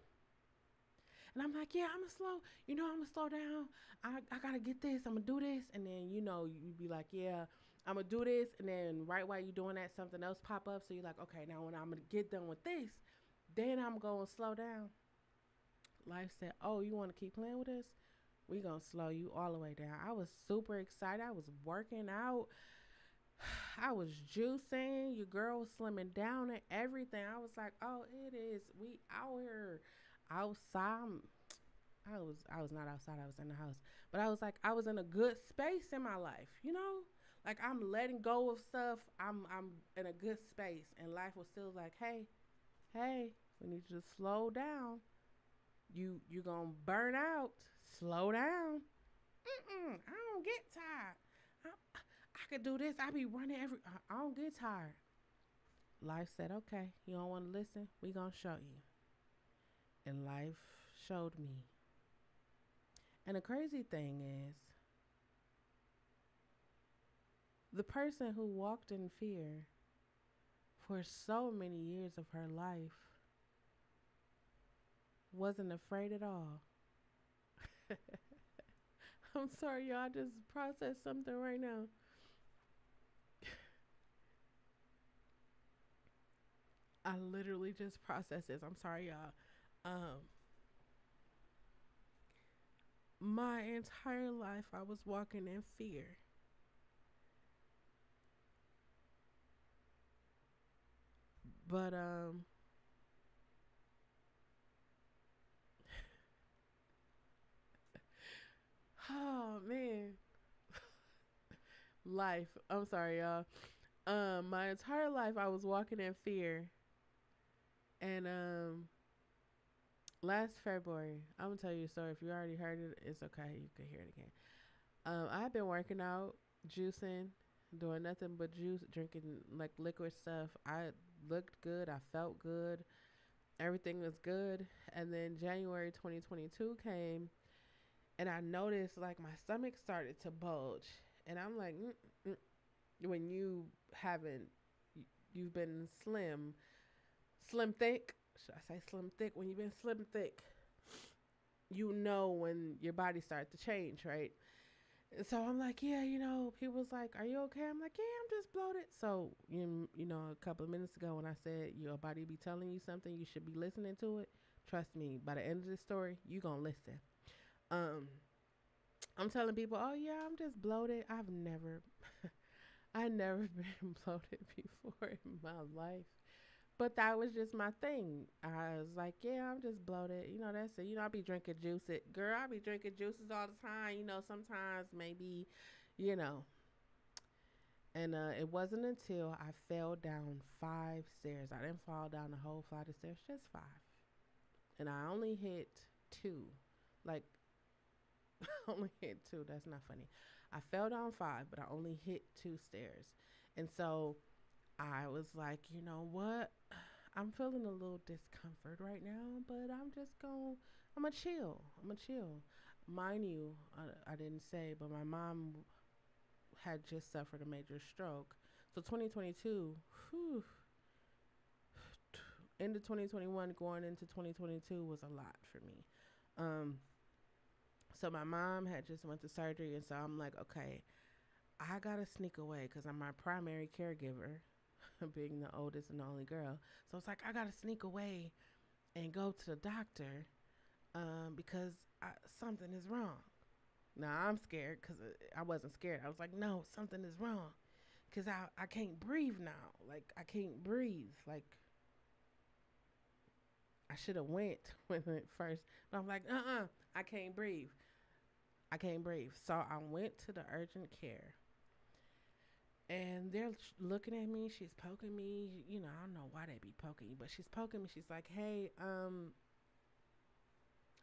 And I'm like, yeah, I'm going to I'm going to slow down. I got to get this. I'm going to do this. And then, you'd be like, yeah, I'm going to do this. And then right while you're doing that, something else pop up. So you're like, okay, now when I'm going to get done with this, then I'm going to slow down. Life said, oh, you want to keep playing with us? We're going to slow you all the way down. I was super excited. I was working out. I was juicing. Your girl was slimming down and everything. I was like, oh, it is. We out here. Outside, I was not outside, I was in the house, but I was like, I was in a good space in my life, like I'm letting go of stuff. I'm in a good space, and life was still like, hey, we need you to slow down. You're gonna burn out. Slow down. I don't get tired. I could do this. I be running I don't get tired. Life said, okay, you don't want to listen, we gonna show you. And life showed me. And the crazy thing is, the person who walked in fear for so many years of her life wasn't afraid at all. I'm sorry, y'all. I just processed something right now. I literally just processed this. I'm sorry, y'all. My entire life I was walking in fear. But oh man. Life. I'm sorry, y'all. My entire life I was walking in fear. And last February, I'm gonna tell you a story. If you already heard it, it's okay. You can hear it again. I've been working out, juicing, doing nothing but juice, drinking like liquid stuff. I looked good. I felt good. Everything was good. And then January 2022 came, and I noticed like my stomach started to bulge. And I'm like, when you haven't, you've been slim thick. Should I say slim thick? When you've been slim thick, you know when your body starts to change, right? And so I'm like, yeah, people was like, are you okay? I'm like, yeah, I'm just bloated. So, a couple of minutes ago when I said your body be telling you something, you should be listening to it. Trust me, by the end of this story, you going to listen. Um, I'm telling people, oh, yeah, I'm just bloated. I never been bloated before in my life. But that was just my thing. I was like, yeah, I'm just bloated. That's it. I be drinking juice. Girl, I be drinking juices all the time. Sometimes maybe, you know. And it wasn't until I fell down 5 stairs. I didn't fall down the whole flight of stairs, just 5. And I only hit 2. Like, only hit 2. That's not funny. I fell down 5, but I only hit 2 stairs. And so I was like, you know what? I'm feeling a little discomfort right now, but I'm going to chill. I'm going to chill. Mind you, I didn't say, but my mom had just suffered a major stroke. So 2022, whew, into 2021, going into 2022 was a lot for me. Um, so my mom had just went to surgery, and so I'm like, okay, I gotta sneak away because I'm my primary caregiver, being the oldest and the only girl. So it's like I gotta sneak away and go to the doctor because something is wrong. Now I'm scared because I wasn't scared. I was like, no, something is wrong because I can't breathe now. Like I can't breathe. Like I should have went when it first. But I'm like, I can't breathe. I can't breathe. So I went to the urgent care. And they're looking at me. She's poking me. I don't know why they be poking you, but she's poking me. She's like, "Hey,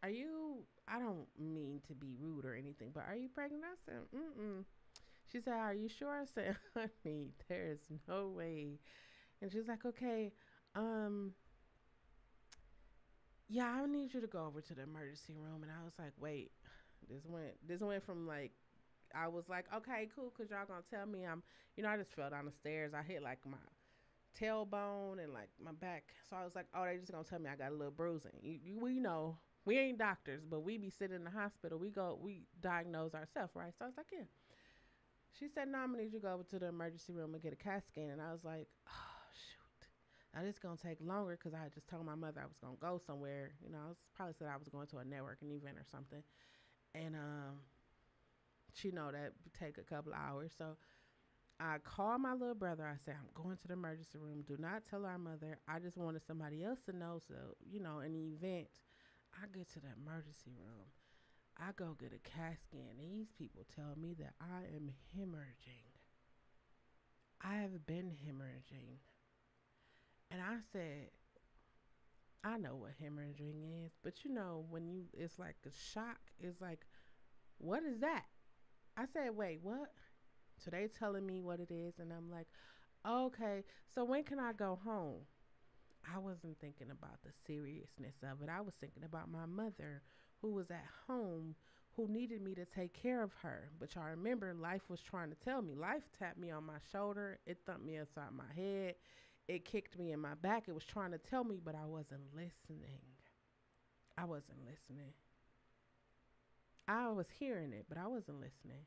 are you? I don't mean to be rude or anything, but are you pregnant?" I said, "Mm." She said, "Are you sure?" I said, "Honey, there's no way." And she's like, "Okay, um, yeah, I need you to go over to the emergency room." And I was like, "Wait, this went from like." I was like, okay, cool, cause y'all gonna tell me I just fell down the stairs. I hit like my tailbone and like my back. So I was like, oh, they just gonna tell me I got a little bruising. We know we ain't doctors, but we be sitting in the hospital. We diagnose ourselves, right? So I was like, yeah. She said, no, I'm gonna need you to go over to the emergency room and get a CAT scan. And I was like, oh shoot, now this gonna take longer because I had just told my mother I was gonna go somewhere. I was probably said I was going to a networking event or something, and she know that would take a couple of hours. So I called my little brother. I said, I'm going to the emergency room. Do not tell our mother. I just wanted somebody else to know. So, in the event, I get to the emergency room. I go get a CAT scan. These people tell me that I am hemorrhaging. I have been hemorrhaging. And I said, I know what hemorrhaging is. But when it's like a shock, it's like, what is that? I said, wait, what? So they telling me what it is, and I'm like, okay, so when can I go home? I wasn't thinking about the seriousness of it. I was thinking about my mother who was at home who needed me to take care of her. But y'all remember, life was trying to tell me. Life tapped me on my shoulder. It thumped me upside my head. It kicked me in my back. It was trying to tell me, but I wasn't listening. I wasn't listening. I was hearing it, but I wasn't listening.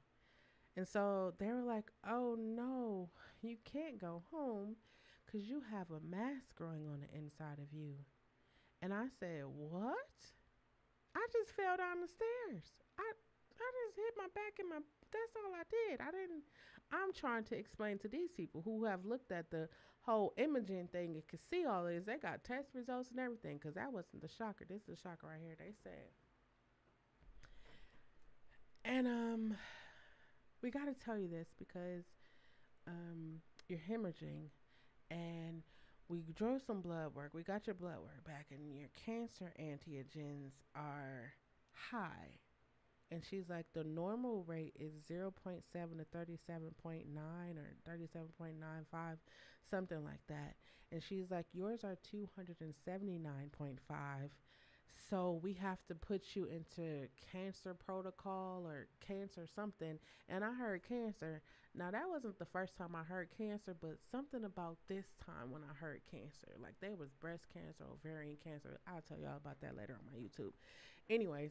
And so they were like, oh no, you can't go home because you have a mass growing on the inside of you. And I said, what? I just fell down the stairs. I just hit my back and that's all I did. I'm trying to explain to these people who have looked at the whole imaging thing and can see all this. They got test results and everything because that wasn't the shocker. This is the shocker right here. They said. And we got to tell you this because you're hemorrhaging, and we drew some blood work. We got your blood work back, and your cancer antigens are high. And she's like, the normal rate is 0.7 to 37.9 or 37.95, something like that. And she's like, yours are 279.5. So we have to put you into cancer protocol or cancer something. And I heard cancer. Now that wasn't the first time I heard cancer, but something about this time when I heard cancer, like there was breast cancer, ovarian cancer. I'll tell y'all about that later on my YouTube. Anyways,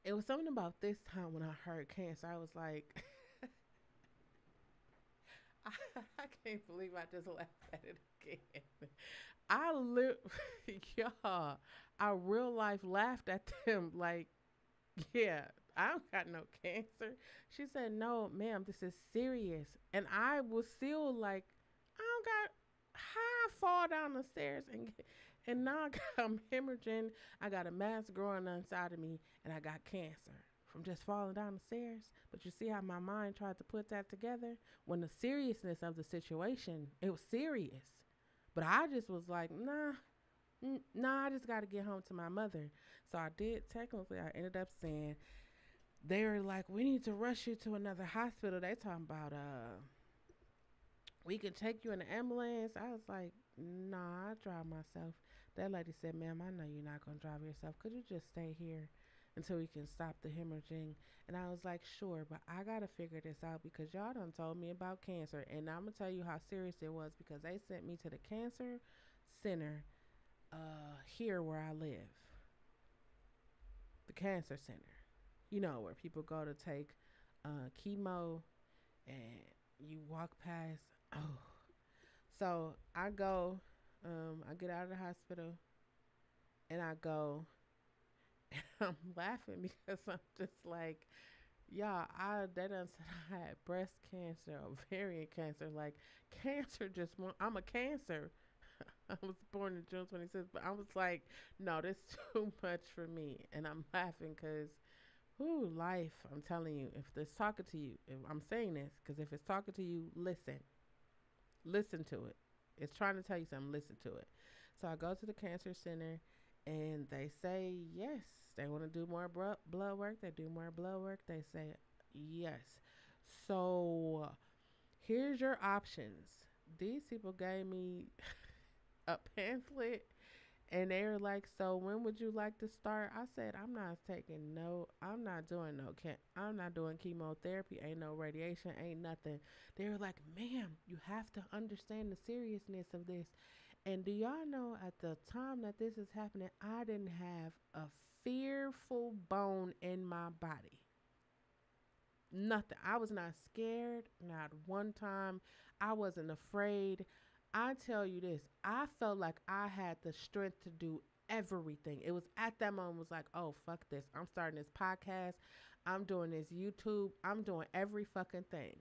it was something about this time when I heard cancer. I was like, I can't believe I just laughed at it again. I live, y'all. I real life laughed at them like, yeah, I don't got no cancer. She said, no, ma'am, this is serious. And I was still like, I don't got how I fall down the stairs and now I got I'm hemorrhaging. I got a mass growing inside of me and I got cancer from just falling down the stairs. But you see how my mind tried to put that together when the seriousness of the situation, it was serious. But I just was like, nah, I just got to get home to my mother. So I did, technically, I ended up saying, they were like, we need to rush you to another hospital. They talking about, we can take you in the ambulance. I was like, nah, I drive myself. That lady said, ma'am, I know you're not going to drive yourself. Could you just stay here until we can stop the hemorrhaging? And I was like, sure, but I got to figure this out because y'all done told me about cancer. And I'm going to tell you how serious it was because they sent me to the cancer center here where I live. The cancer center. You know, where people go to take chemo and you walk past. Oh. So I go, I get out of the hospital and I go, and I'm laughing because I'm just like, y'all, they done said I had breast cancer, ovarian cancer, like cancer just, I'm a cancer. I was born in June 26th, but I was like, no, this is too much for me. And I'm laughing because, whoo, life, I'm telling you, if it's talking to you, if I'm saying this, because if it's talking to you, listen. Listen to it. It's trying to tell you something, listen to it. So I go to the cancer center and they say, yes, they want to do more blood work. They do more blood work. They say, yes. So here's your options. These people gave me a pamphlet and they were like, so when would you like to start? I said, I'm not doing I'm not doing chemotherapy. Ain't no radiation, ain't nothing. They were like, ma'am, you have to understand the seriousness of this. And do y'all know at the time that this is happening, I didn't have a fearful bone in my body. Nothing. I was not scared, not one time. I wasn't afraid. I tell you this, I felt like I had the strength to do everything. It was at that moment, it was like, oh, fuck this. I'm starting this podcast. I'm doing this YouTube. I'm doing every fucking thing.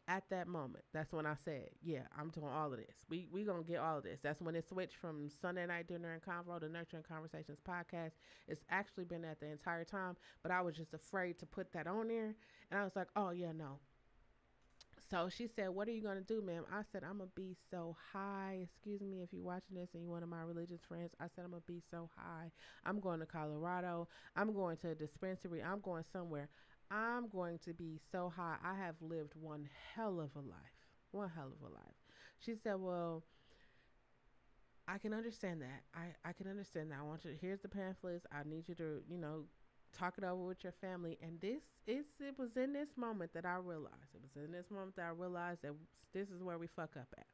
At that moment, that's when I said, yeah, I'm doing all of this. We going to get all of this. That's when it switched from Sunday Night Dinner and Convo to Nurturing Conversations podcast. It's actually been at the entire time, but I was just afraid to put that on there. And I was like, oh, yeah, no. So she said, what are you going to do, ma'am? I said, I'm going to be so high. Excuse me if you're watching this and you're one of my religious friends. I said, I'm going to be so high. I'm going to Colorado. I'm going to a dispensary. I'm going somewhere. I'm going to be so high. I have lived one hell of a life. One hell of a life. She said, well, I can understand that. I can understand that. I want you to, here's the pamphlets. I need you to, talk it over with your family. And it was in this moment that I realized. It was in this moment that I realized that this is where we fuck up at.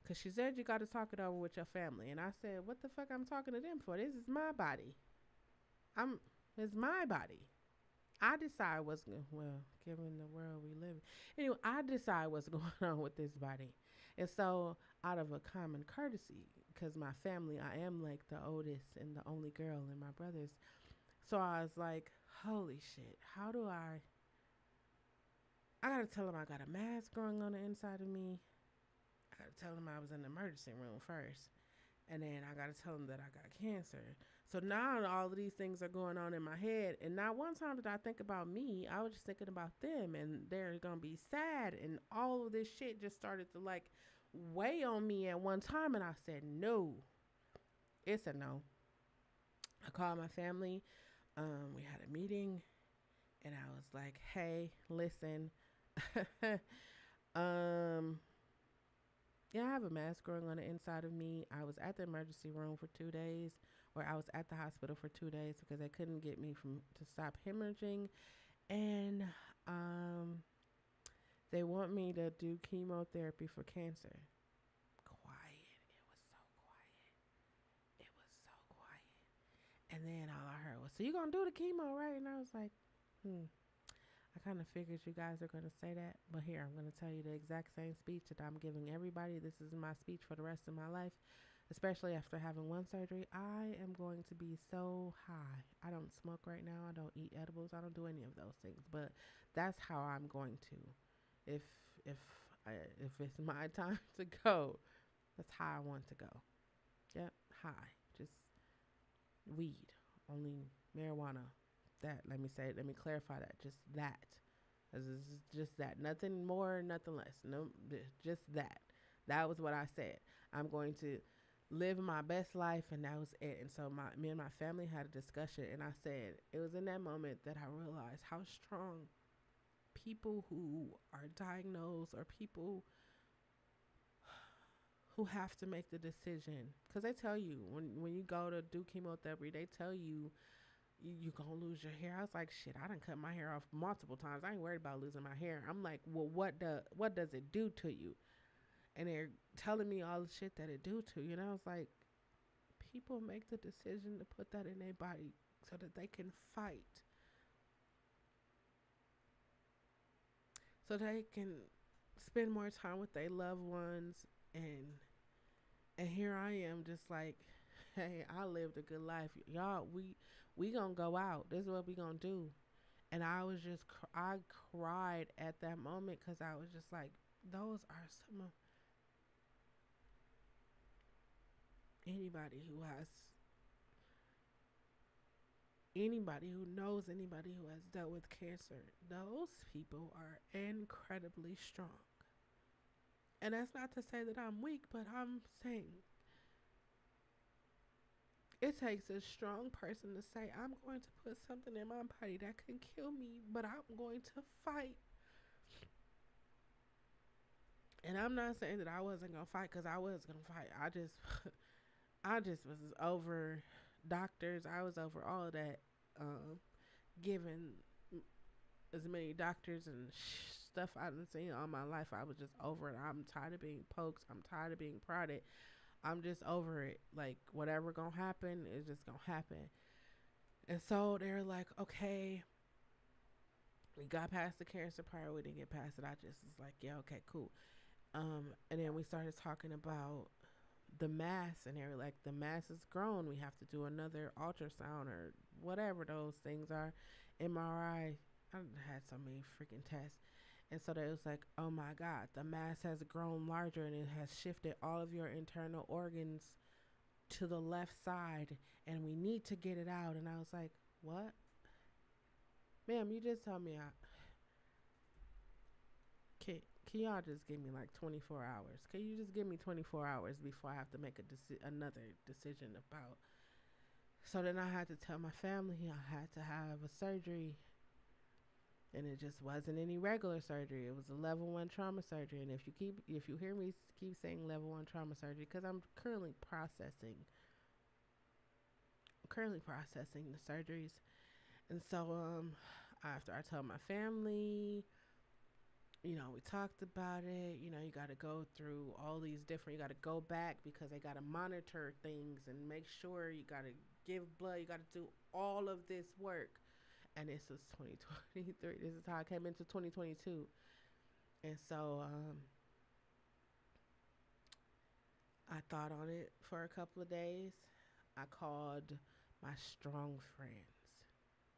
Because she said you got to talk it over with your family. And I said, what the fuck I'm talking to them for? This is my body. It's my body. I decide what's going, well, given the world we live in. Anyway, I decide what's going on with this body. And so out of a common courtesy, because my family, I am like the oldest and the only girl in my brothers. So I was like, holy shit, how do I got to tell them I got a mass growing on the inside of me. I got to tell them I was in the emergency room first. And then I got to tell them that I got cancer. So now all of these things are going on in my head. And not one time did I think about me. I was just thinking about them. And they're going to be sad. And all of this shit just started to like weigh on me at one time. And I said, no. It's a no. I called my family. We had a meeting. And I was like, hey, listen. Yeah, I have a mass growing on the inside of me. I was at the emergency room for 2 days where I was at the hospital for 2 days because they couldn't get me from to stop hemorrhaging, and um, they want me to do chemotherapy for cancer. Quiet. It was so quiet. It was so quiet. And then all I heard was, "So you gonna do the chemo, right?" And I was like, "Hmm." I kind of figured you guys are going to say that, but here, I'm going to tell you the exact same speech that I'm giving everybody. This is my speech for the rest of my life, especially after having one surgery. I am going to be so high. I don't smoke right now. I don't eat edibles. I don't do any of those things, but that's how I'm going to. If if if it's my time to go, that's how I want to go. Yep, high. Just weed, only marijuana. That let me clarify that. Just that. This is just that. Nothing more, nothing less. No, just that. That was what I said. I'm going to live my best life, and that was it. And so me and my family had a discussion, and I said it was in that moment that I realized how strong people who are diagnosed or people who have to make the decision, because they tell you when you go to do chemotherapy, they tell you you gonna lose your hair. I was like, shit, I done cut my hair off multiple times. I ain't worried about losing my hair. I'm like, well, what does it do to you? And they're telling me all the shit that it do to you. And I was like, people make the decision to put that in their body so that they can fight, so they can spend more time with their loved ones. And here I am, just like, hey, I lived a good life, y'all. We gonna go out. This is what we gonna do. And I was just, I cried at that moment because I was just like, those are some of anybody who has, anybody who knows anybody who has dealt with cancer, those people are incredibly strong. And that's not to say that I'm weak, but I'm saying it takes a strong person to say, I'm going to put something in my body that can kill me, but I'm going to fight. And I'm not saying that I wasn't gonna fight, because I was gonna fight. I just was over doctors. I was over all of that, given as many doctors and stuff I've seen all my life. I was just over it. I'm tired of being poked. I'm tired of being prodded. I'm just over it. Like, whatever gonna happen is just gonna happen. And so they're like, okay, we got past the cancer part. We didn't get past it. I just was like, yeah, okay, cool. And then we started talking about the mass, and they were like, the mass is grown. We have to do another ultrasound or whatever those things are. MRI. I had so many freaking tests. And so they was like, oh my God, the mass has grown larger and it has shifted all of your internal organs to the left side, and we need to get it out. And I was like, what? Ma'am, you just told me can y'all just give me like 24 hours? Can you just give me 24 hours before I have to make another decision about? So then I had to tell my family I had to have a surgery, and it just wasn't any regular surgery. It was a level 1 trauma surgery. And if you hear me keep saying level 1 trauma surgery, because I'm currently processing the surgeries. And so after I told my family, we talked about it. You got to go through all these different, you got to go back because they got to monitor things and make sure, you got to give blood, you got to do all of this work. And this was 2023. This is how I came into 2022. And so I thought on it for a couple of days. I called my strong friends.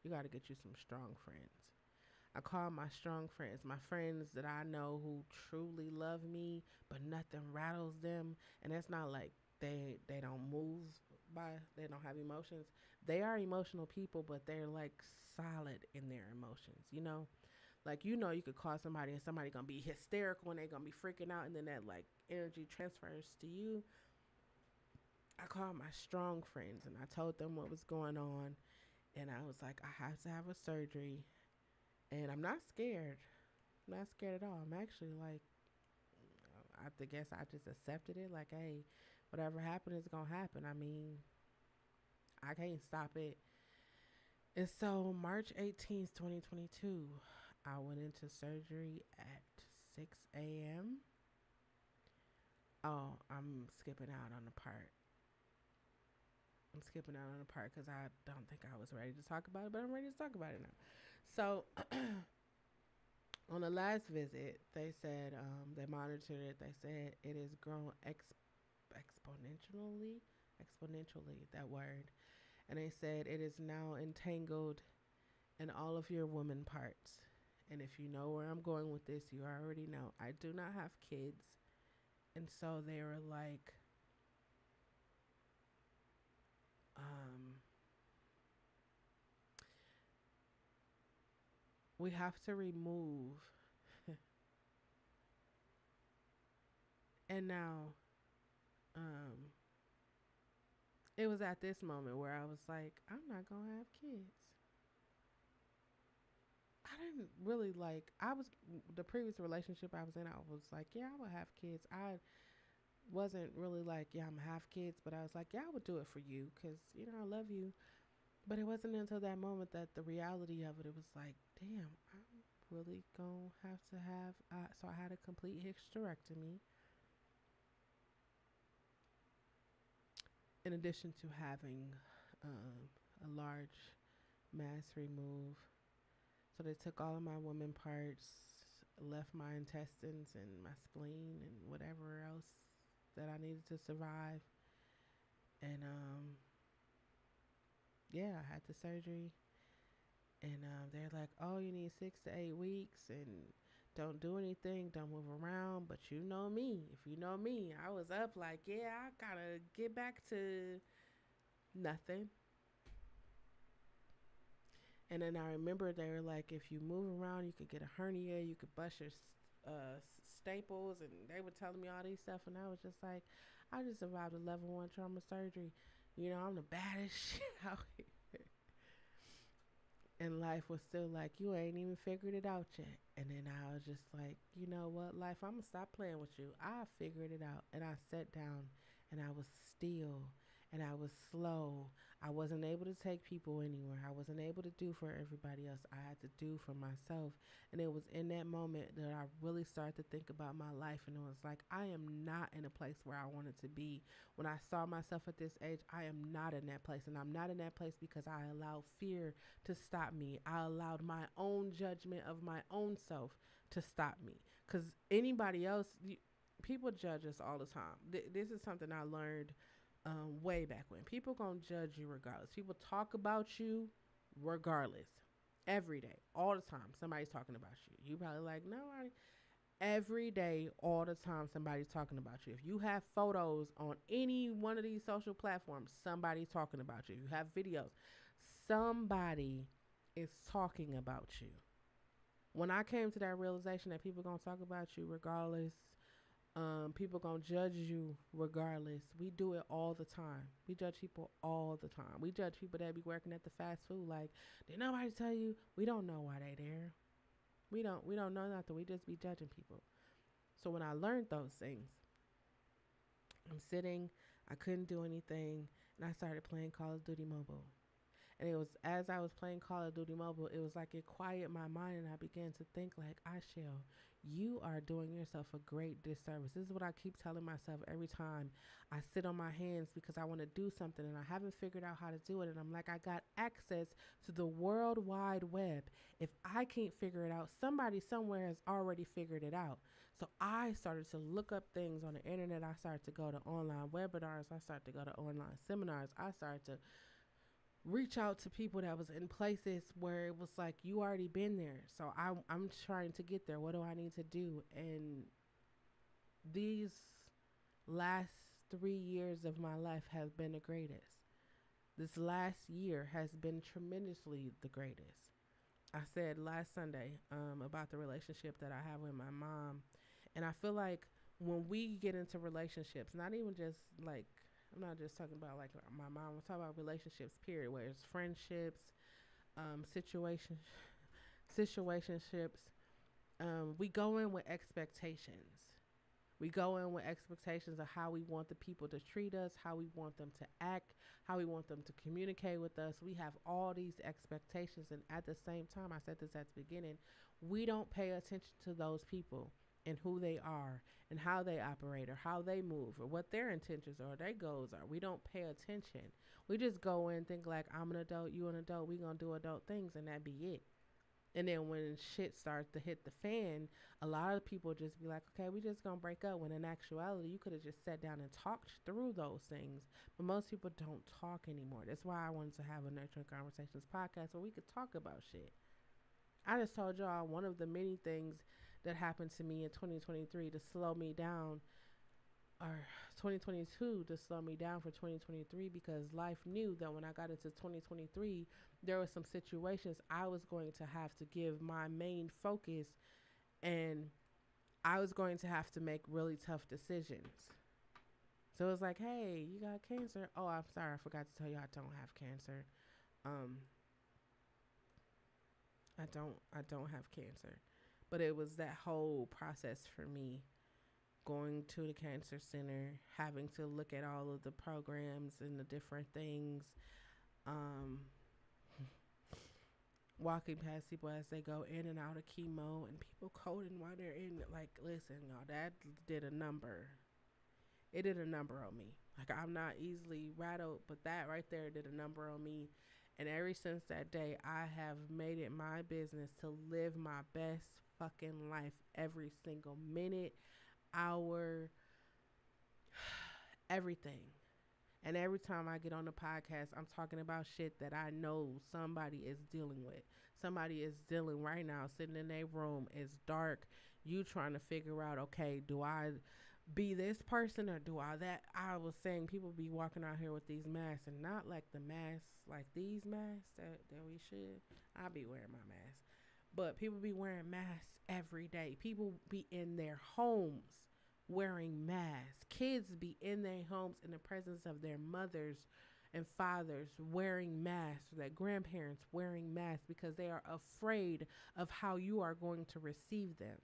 You got to get you some strong friends. I call my strong friends, my friends that I know who truly love me, but nothing rattles them. And that's not like they don't move they don't have emotions. They are emotional people, but they're like solid in their emotions. Like, you could call somebody and somebody gonna be hysterical and they gonna be freaking out, and then that like energy transfers to you. I called my strong friends and I told them what was going on, and I was like, I have to have a surgery. And I'm not scared. I'm not scared at all. I'm actually like, I guess I just accepted it. Like, hey, whatever happened is going to happen. I mean, I can't stop it. And so March 18th, 2022, I went into surgery at 6 a.m. Oh, I'm skipping out on the part. I'm skipping out on the part because I don't think I was ready to talk about it, but I'm ready to talk about it now. So on the last visit, they said they monitored it. They said it has grown exponentially, that word. And they said it is now entangled in all of your woman parts. And if you know where I'm going with this, you already know I do not have kids. And so they were like, um, we have to remove. And now, um, it was at this moment where I was like, I'm not going to have kids. I didn't really like, the previous relationship I was in, I was like, yeah, I would have kids. I wasn't really like, yeah, I'm gonna have kids, but I was like, yeah, I would do it for you because, I love you. But it wasn't until that moment that the reality of it, it was like, damn, I'm really gonna have to have, so I had a complete hysterectomy in addition to having a large mass remove. So they took all of my woman parts, left my intestines and my spleen and whatever else that I needed to survive. And yeah, I had the surgery. And they're like, oh, you need 6 to 8 weeks and don't do anything, don't move around. But you know me. If you know me, I was up like, yeah, I gotta get back to nothing. And then I remember they were like, if you move around, you could get a hernia, you could bust your staples, and they were telling me all these stuff, and I was just like, I just survived a level 1 trauma surgery. I'm the baddest shit out here. And life was still like, you ain't even figured it out yet. And then I was just like, you know what, life, I'm gonna stop playing with you. I figured it out. And I sat down and I was still and I was slow. I wasn't able to take people anywhere. I wasn't able to do for everybody else. I had to do for myself. And it was in that moment that I really started to think about my life. And it was like, I am not in a place where I wanted to be. When I saw myself at this age, I am not in that place. And I'm not in that place because I allowed fear to stop me. I allowed my own judgment of my own self to stop me. Because anybody else, people judge us all the time. This is something I learned way back when. People gonna judge you regardless. People talk about you regardless. Every day, all the time, somebody's talking about you. You probably like, no, every day, all the time, somebody's talking about you. If you have photos on any one of these social platforms, somebody's talking about you. If you have videos, somebody is talking about you. When I came to that realization that people gonna talk about you regardless, people gonna judge you regardless. We do it all the time. We judge people all the time. We judge people that be working at the fast food. Like, did nobody tell you? We don't know why they there. We don't know nothing. We just be judging people. So when I learned those things, I'm sitting. I couldn't do anything, and I started playing Call of Duty Mobile. And it was as I was playing Call of Duty Mobile, it was like it quieted my mind, and I began to think like, Chelle, you are doing yourself a great disservice. This is what I keep telling myself every time I sit on my hands because I want to do something and I haven't figured out how to do it. And I'm like, I got access to the World Wide Web. If I can't figure it out, somebody somewhere has already figured it out. So I started to look up things on the internet. I started to go to online webinars. I started to go to online seminars. I started to reach out to people that was in places where it was like, you already been there. So I'm trying to get there. What do I need to do? And these last 3 years of my life have been the greatest. This last year has been tremendously the greatest. I said last Sunday about the relationship that I have with my mom. And I feel like when we get into relationships, not even just like, I'm not just talking about like my mom. I'm talking about relationships, period, where it's friendships, situationships. We go in with expectations. We go in with expectations of how we want the people to treat us, how we want them to act, how we want them to communicate with us. We have all these expectations, and at the same time, I said this at the beginning, we don't pay attention to those people and who they are and how they operate or how they move or what their intentions or their goals are. We don't pay attention. We just go in and think like, I'm an adult, you an adult, we gonna do adult things, and that be it. And then when shit starts to hit the fan, a lot of people just be like, okay, we just gonna break up. When in actuality, you could have just sat down and talked through those things. But most people don't talk anymore. That's why I wanted to have a Nurturing Conversations podcast where we could talk about shit. I just told y'all one of the many things that happened to me in 2023 to slow me down, or 2022 to slow me down for 2023, because life knew that when I got into 2023, there were some situations I was going to have to give my main focus, and I was going to have to make really tough decisions. So it was like, hey, you got cancer. Oh, I'm sorry, I forgot to tell you I don't have cancer. Um, I don't have cancer. But it was that whole process for me, going to the cancer center, having to look at all of the programs and the different things, um, walking past people as they go in and out of chemo, and people coding while they're in. Like, listen, y'all, that did a number. It did a number on me. Like, I'm not easily rattled, but that right there did a number on me. And ever since that day, I have made it my business to live my best fucking life every single minute, hour, everything. And every time I get on the podcast, I'm talking about shit that I know somebody is dealing with. Somebody is dealing right now, sitting in their room. It's dark. You trying to figure out, okay, do I be this person or do I that? I was saying people be walking out here with these masks, and not like the masks, like these masks that we should. I be wearing my mask. But people be wearing masks every day. People be in their homes wearing masks. Kids be in their homes in the presence of their mothers and fathers wearing masks, their grandparents wearing masks, because they are afraid of how you are going to receive them.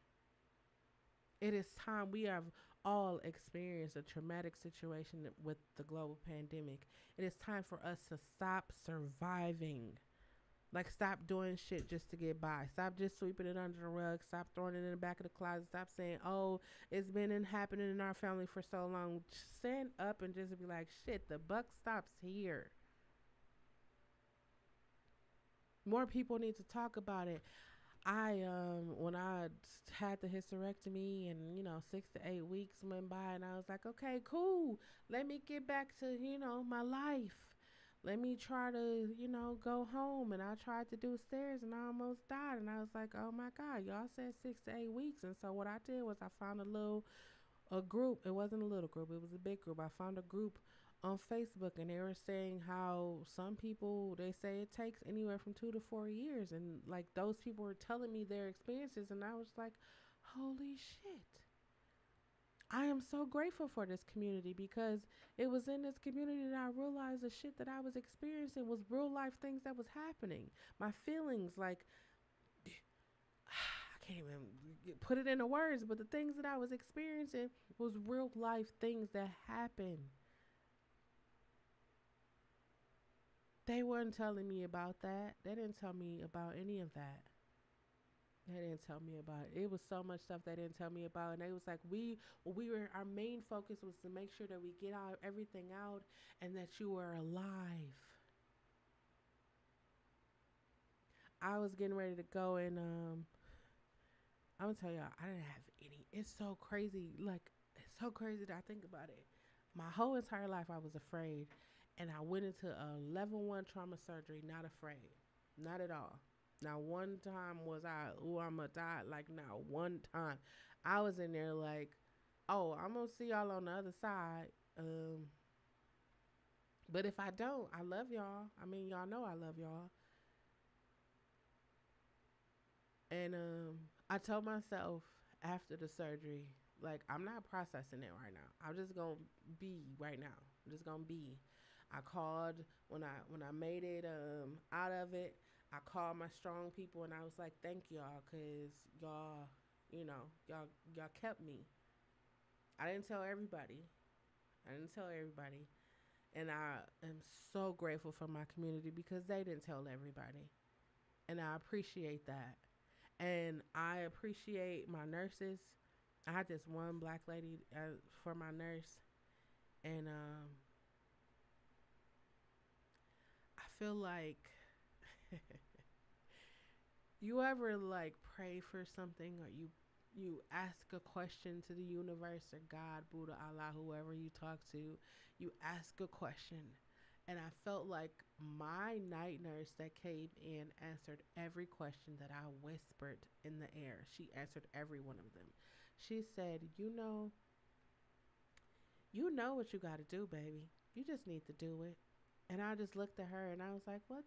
It is time. We have all experienced a traumatic situation with the global pandemic. It is time for us to stop surviving. Like, stop doing shit just to get by. Stop just sweeping it under the rug. Stop throwing it in the back of the closet. Stop saying, oh, it's been happening in our family for so long. Stand up and just be like, shit, the buck stops here. More people need to talk about it. When I had the hysterectomy, and 6 to 8 weeks went by, and I was like, okay, cool. Let me get back to, my life. Let me try to, go home. And I tried to do stairs, and I almost died. And I was like, oh my God, y'all said 6 to 8 weeks. And so what I did was I found a group. It wasn't a little group, it was a big group. I found a group on Facebook, and they were saying how some people, they say it takes anywhere from 2 to 4 years. And like, those people were telling me their experiences, and I was like, holy shit. I am so grateful for this community, because it was in this community that I realized the shit that I was experiencing was real life things that was happening. My feelings, like, I can't even put it into words, but the things that I was experiencing was real life things that happened. They weren't telling me about that. They didn't tell me about any of that. They didn't tell me about it. It was so much stuff they didn't tell me about. And they was like, our main focus was to make sure that we get everything out, and that you were alive. I was getting ready to go, and I'm gonna tell y'all, I didn't have any. It's so crazy. Like, it's so crazy that I think about it. My whole entire life I was afraid, and I went into a level 1 trauma surgery not afraid. Not at all. Not one time was I, I'm gonna die. Like, not one time. I was in there like, oh, I'm gonna see y'all on the other side. But if I don't, I love y'all. I mean, y'all know I love y'all. And I told myself after the surgery, like, I'm not processing it right now. I'm just gonna be right now. I'm just gonna be. I called when I made it out of it. I called my strong people, and I was like, thank y'all, because y'all, y'all kept me. I didn't tell everybody. I didn't tell everybody. And I am so grateful for my community because they didn't tell everybody. And I appreciate that. And I appreciate my nurses. I had this one black lady for my nurse, and I feel like you ever like pray for something, or you ask a question to the universe or God, Buddha, Allah, whoever you talk to, you ask a question. And I felt like my night nurse that came in answered every question that I whispered in the air. She answered every one of them. She said, you know what you got to do, baby. You just need to do it. And I just looked at her and I was like, what?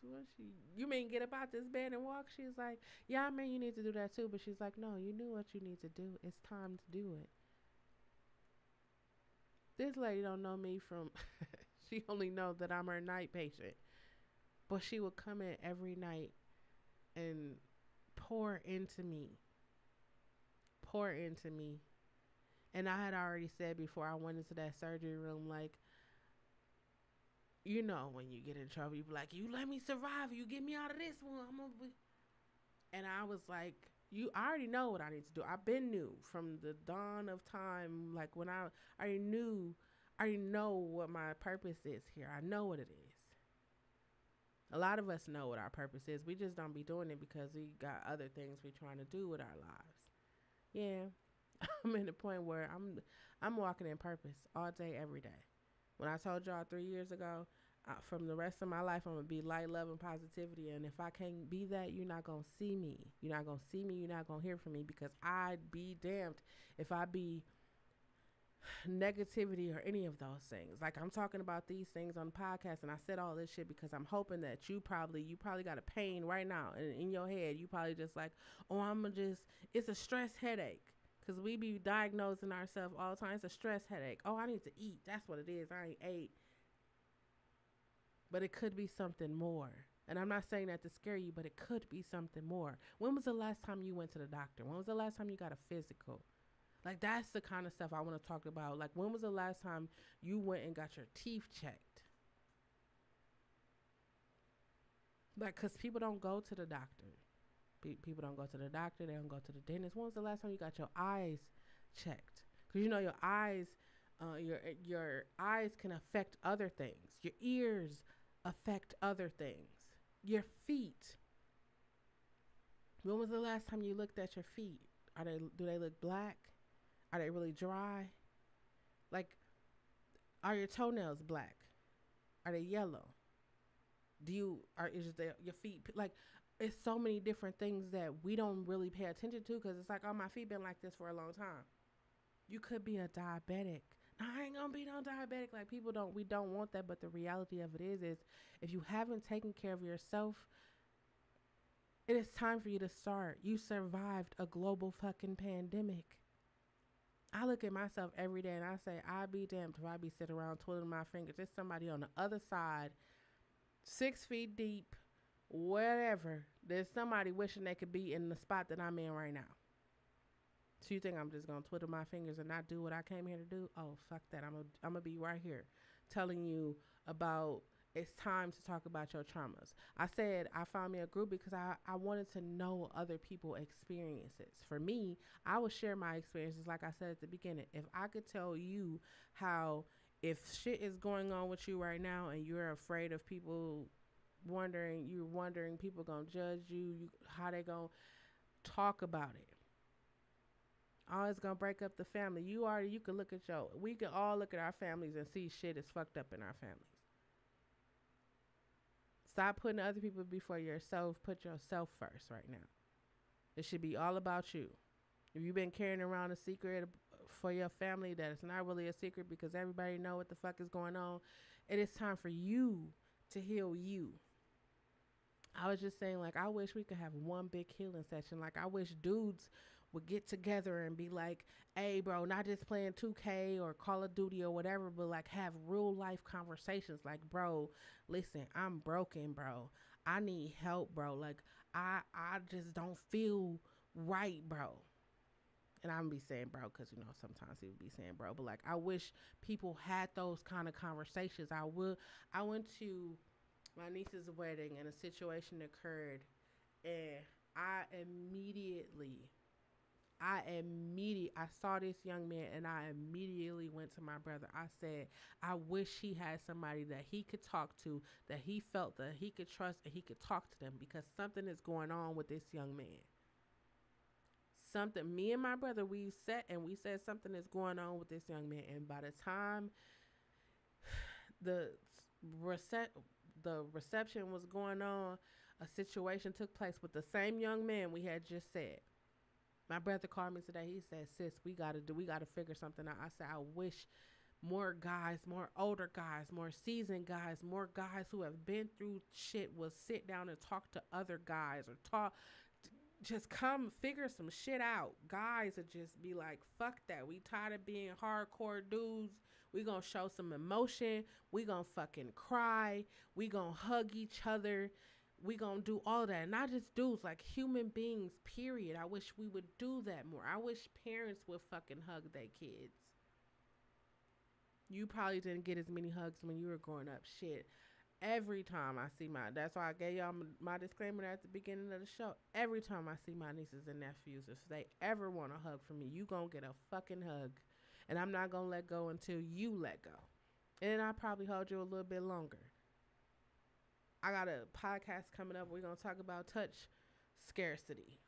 What she? You mean get up out this bed and walk? She's like, yeah, I mean you need to do that too. But she's like, no, you knew what you need to do. It's time to do it. This lady don't know me from. She only knows that I'm her night patient. But she would come in every night and pour into me, pour into me. And I had already said before I went into that surgery room, like, you know, when you get in trouble, you be like, you let me survive. You get me out of this one. I'm gonna be. And I was like, I already know what I need to do. I've been new from the dawn of time. Like when I already know what my purpose is here. I know what it is. A lot of us know what our purpose is. We just don't be doing it because we got other things we're trying to do with our lives. Yeah. I'm in the point where I'm walking in purpose all day, every day. When I told y'all 3 years ago, from the rest of my life, I'm going to be light, love, and positivity. And if I can't be that, you're not going to see me. You're not going to see me. You're not going to hear from me because I'd be damned if I be negativity or any of those things. Like I'm talking about these things on the podcast, and I said all this shit because I'm hoping that you probably got a pain right now, and in your head you probably just like, oh, it's a stress headache. Because we be diagnosing ourselves all the time. It's a stress headache. Oh, I need to eat. That's what it is. I ain't ate. But it could be something more. And I'm not saying that to scare you, but it could be something more. When was the last time you went to the doctor? When was the last time you got a physical? Like, that's the kind of stuff I want to talk about. Like, when was the last time you went and got your teeth checked? Like, because people don't go to the doctor. People don't go to the doctor. They don't go to the dentist. When was the last time you got your eyes checked? Because you know your eyes, your eyes can affect other things. Your ears affect other things. Your feet. When was the last time you looked at your feet? Do they look black? Are they really dry? Like, are your toenails black? Are they yellow? Your feet like? It's so many different things that we don't really pay attention to because it's like, oh, my feet been like this for a long time. You could be a diabetic. No, I ain't gonna be no diabetic. Like we don't want that, but the reality of it is if you haven't taken care of yourself, it is time for you to start. You survived a global fucking pandemic. I look at myself every day and I say, I'd be damned if I be sitting around twiddling my fingers. There's somebody on the other side, 6 feet deep, whatever. There's somebody wishing they could be in the spot that I'm in right now. So you think I'm just going to twiddle my fingers and not do what I came here to do? Oh, fuck that. I'm going to be right here telling you about it's time to talk about your traumas. I said I found me a group because I wanted to know other people's experiences. For me, I would share my experiences like I said at the beginning. If I could tell you how if shit is going on with you right now and you're afraid of people you're wondering people gonna judge you, how they gonna talk about it. Always gonna break up the family. You can look at we can all look at our families and see shit is fucked up in our families. Stop putting other people before yourself. Put yourself first right now. It should be all about you. If you've been carrying around a secret for your family that it's not really a secret because everybody know what the fuck is going on, it is time for you to heal you. I was just saying, like, I wish we could have one big healing session. Like, I wish dudes would get together and be like, hey, bro, not just playing 2K or Call of Duty or whatever, but like have real life conversations. Like, bro, listen, I'm broken, bro. I need help, bro. Like, I just don't feel right, bro. and I'm gonna be saying bro because sometimes he would be saying bro, but like I wish people had those kind of conversations. I went to my niece's wedding and a situation occurred, and I saw this young man and I immediately went to my brother. I said, I wish he had somebody that he could talk to, that he felt that he could trust, and he could talk to them, because something is going on with this young man. Something, me and my brother, we sat and we said something is going on with this young man. And by the time the the reception was going on, a situation took place with the same young man we had just said. My brother called me today. He said, "Sis, we gotta figure something out." I said, "I wish more guys, more older guys, more seasoned guys, more guys who have been through shit would sit down and talk to other guys, or just come figure some shit out." Guys would just be like, "Fuck that. We tired of being hardcore dudes. We gonna show some emotion. We gonna fucking cry. We gonna hug each other. We gonna do all that." Not just dudes, like human beings, period. I wish we would do that more. I wish parents would fucking hug their kids. You probably didn't get as many hugs when you were growing up. Shit. Every time I see that's why I gave y'all my disclaimer at the beginning of the show. Every time I see my nieces and nephews, if they ever want a hug from me, you gonna get a fucking hug. And I'm not gonna let go until you let go. And then I'll probably hold you a little bit longer. I got a podcast coming up. We're going to talk about touch scarcity.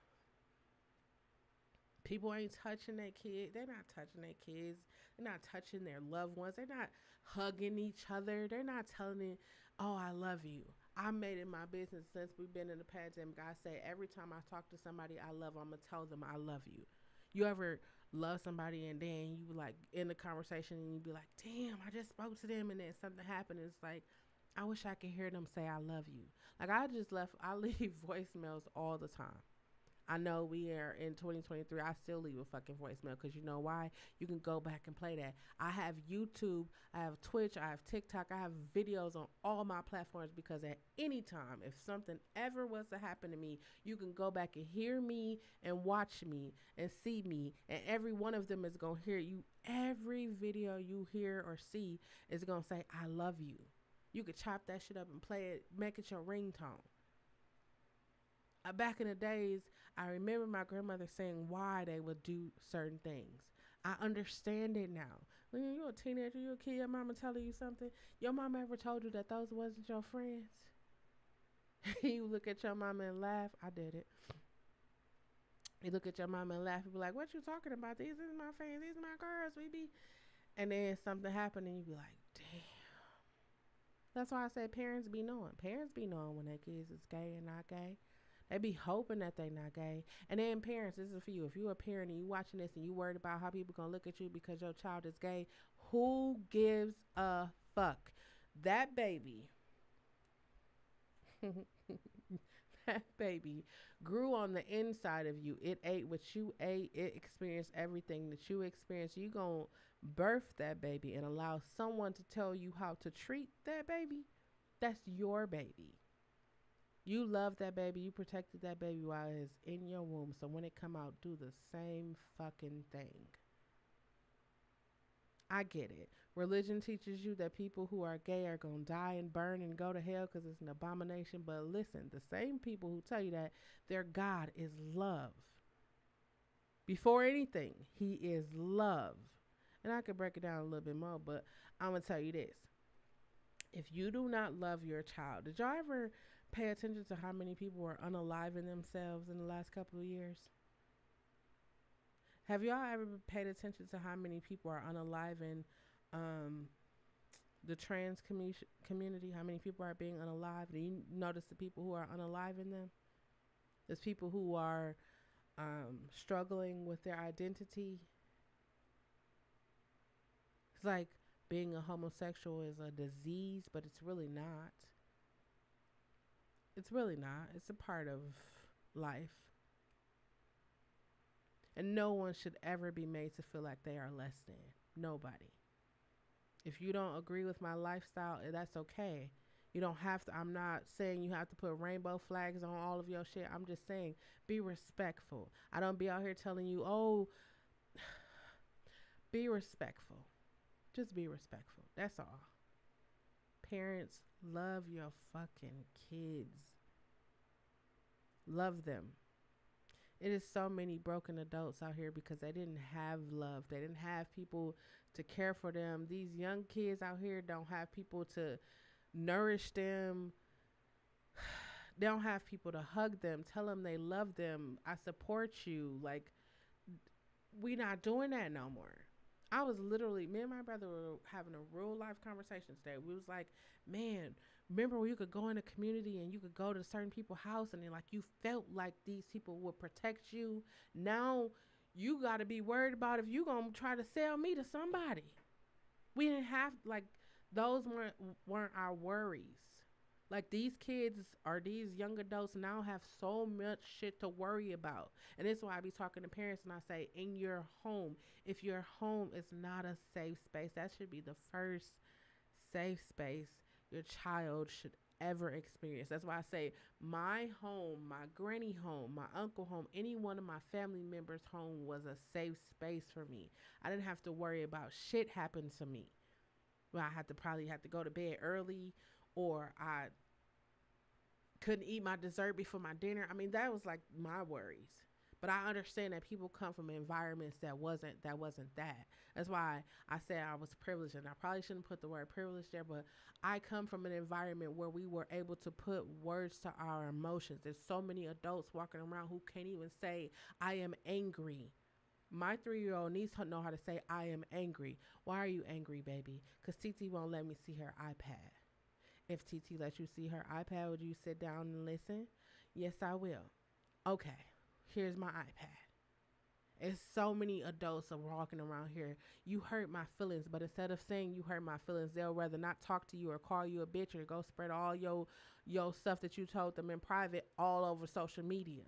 People ain't touching their kids. They're not touching their kids. They're not touching their loved ones. They're not hugging each other. They're not telling them, "Oh, I love you." I made it my business since we've been in the pandemic. I say every time I talk to somebody I love, I'm going to tell them I love you. You ever love somebody and then you like in the conversation and you be like, "Damn, I just spoke to them," and then something happened. It's like, I wish I could hear them say I love you. Like I leave voicemails all the time. I know we are in 2023. I still leave a fucking voicemail because you know why? You can go back and play that. I have YouTube, I have Twitch, I have TikTok, I have videos on all my platforms, because at any time, if something ever was to happen to me, you can go back and hear me and watch me and see me, and every one of them is going to hear you. Every video you hear or see is going to say, "I love you." You could chop that shit up and play it, make it your ringtone. Back in the days, I remember my grandmother saying why they would do certain things. I understand it now. When you're a teenager, you're a kid, your mama telling you something. Your mama ever told you that those wasn't your friends? You look at your mama and laugh. I did it. You look at your mama and laugh and be like, "What you talking about? These is my friends. These are my girls. We be..." And then something happened and you be like, "Damn." That's why I said parents be knowing. Parents be knowing when their kids is gay and not gay. They be hoping that they not gay. And then parents, this is for you. If you're a parent and you watching this and you worried about how people gonna look at you because your child is gay, who gives a fuck? That baby, that baby grew on the inside of you. It ate what you ate. It experienced everything that you experienced. You gonna birth that baby and allow someone to tell you how to treat that baby? That's your baby. You love that baby. You protected that baby while it's in your womb. So when it come out, do the same fucking thing. I get it. Religion teaches you that people who are gay are going to die and burn and go to hell because it's an abomination. But listen, the same people who tell you that, their God is love. Before anything, he is love. And I could break it down a little bit more, but I'm going to tell you this. If you do not love your child, did y'all ever pay attention to how many people were unaliving themselves in the last couple of years? Have y'all ever paid attention to how many people are unaliving the trans community? How many people are being unalived? Do you notice the people who are unaliving them? There's people who are struggling with their identity. It's like being a homosexual is a disease, but it's really not. It's really not. It's a part of life. And no one should ever be made to feel like they are less than. Nobody. If you don't agree with my lifestyle, that's okay. You don't have to. I'm not saying you have to put rainbow flags on all of your shit. I'm just saying be respectful. I don't be out here telling you, "Oh, Be respectful. Just be respectful. That's all. Parents, love your fucking kids. Love them. It is so many broken adults out here because they didn't have love. They didn't have people to care for them. These young kids out here don't have people to nourish them. They don't have people to hug them, tell them they love them. I support you. Like, we not doing that no more. I was literally, me and my brother were having a real life conversation today. We was like, man, remember when you could go in a community and you could go to certain people's house and then like you felt like these people would protect you. Now you got to be worried about if you going to try to sell me to somebody. We didn't have, like, those weren't our worries. Like, these kids or these young adults now have so much shit to worry about. And this is why I be talking to parents and I say, in your home, if your home is not a safe space, that should be the first safe space your child should ever experience. That's why I say my home, my granny home, my uncle home, any one of my family members' home was a safe space for me. I didn't have to worry about shit happen to me. Well, I had to probably have to go to bed early, or I couldn't eat my dessert before my dinner. I mean, that was like my worries. But I understand that people come from environments that wasn't that. That's why I said I was privileged, and I probably shouldn't put the word privilege there, but I come from an environment where we were able to put words to our emotions. There's so many adults walking around who can't even say, I am angry. My 3-year-old needs to know how to say, I am angry. Why are you angry, baby? Because TT won't let me see her iPad. If TT lets you see her iPad, would you sit down and listen? Yes, I will. Okay, here's my iPad. It's so many adults are walking around here. You hurt my feelings, but instead of saying you hurt my feelings, they'll rather not talk to you or call you a bitch or go spread all your stuff that you told them in private all over social media.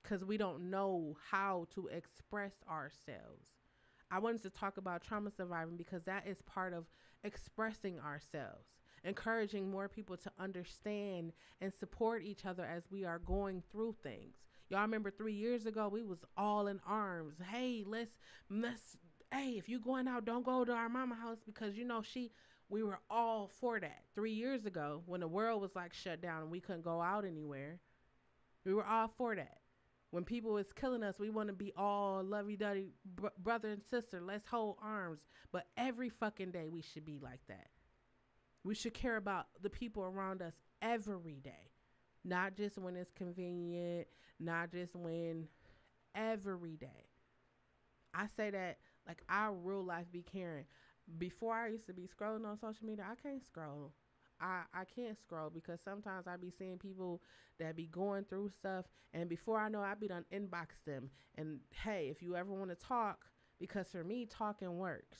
Because we don't know how to express ourselves. I wanted to talk about trauma surviving because that is part of expressing ourselves, encouraging more people to understand and support each other as we are going through things. Y'all remember 3 years ago, we was all in arms. Hey, let's, hey, if you going out, don't go to our mama house because, we were all for that. 3 years ago, when the world was like shut down and we couldn't go out anywhere, we were all for that. When people was killing us, we want to be all lovey-dovey, brother and sister. Let's hold arms. But every fucking day we should be like that. We should care about the people around us every day. Not just when it's convenient, not just when, every day. I say that like our real life be caring. Before I used to be scrolling on social media, I can't scroll. I can't scroll because sometimes I be seeing people that be going through stuff, and before I know, I be done inbox them. And hey, if you ever want to talk, because for me, talking works.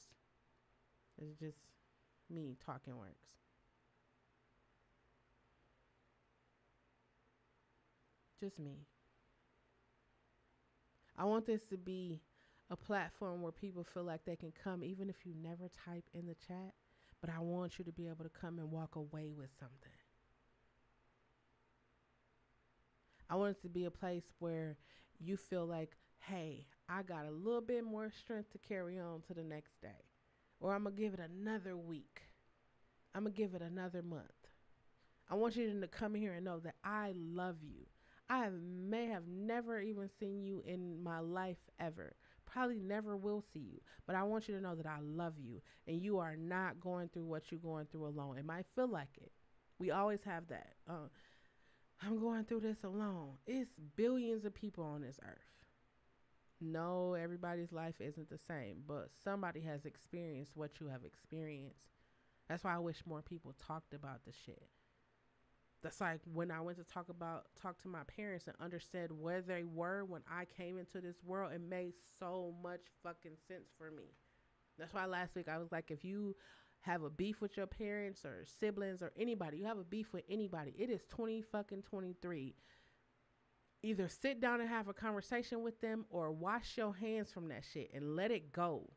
It's just me, talking works. Just me. I want this to be a platform where people feel like they can come, even if you never type in the chat, but I want you to be able to come and walk away with something. I want it to be a place where you feel like, hey, I got a little bit more strength to carry on to the next day. Or I'm going to give it another week. I'm going to give it another month. I want you to come here and know that I love you. May have never even seen you in my life ever. Probably never will see you. But I want you to know that I love you. And you are not going through what you're going through alone. It might feel like it. We always have that. I'm going through this alone. It's billions of people on this earth. No, everybody's life isn't the same. But somebody has experienced what you have experienced. That's why I wish more people talked about the shit. That's like when I went to talk to my parents and understood where they were when I came into this world. It made so much fucking sense for me. That's why last week I was like, if you have a beef with your parents or siblings or anybody, you have a beef with anybody, it is 2023. Either sit down and have a conversation with them or wash your hands from that shit and let it go.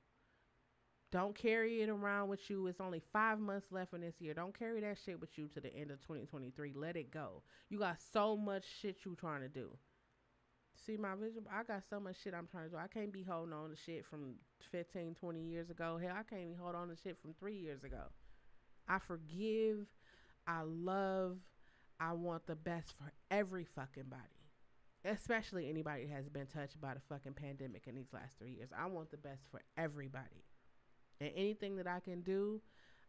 Don't carry it around with you. It's only 5 months left in this year. Don't carry that shit with you to the end of 2023. Let it go. You got so much shit you trying to do. See my vision? I got so much shit I'm trying to do. I can't be holding on to shit from 15, 20 years ago. Hell, I can't even hold on to shit from 3 years ago. I forgive. I love. I want the best for every fucking body. Especially anybody that has been touched by the fucking pandemic in these last 3 years. I want the best for everybody. And anything that I can do,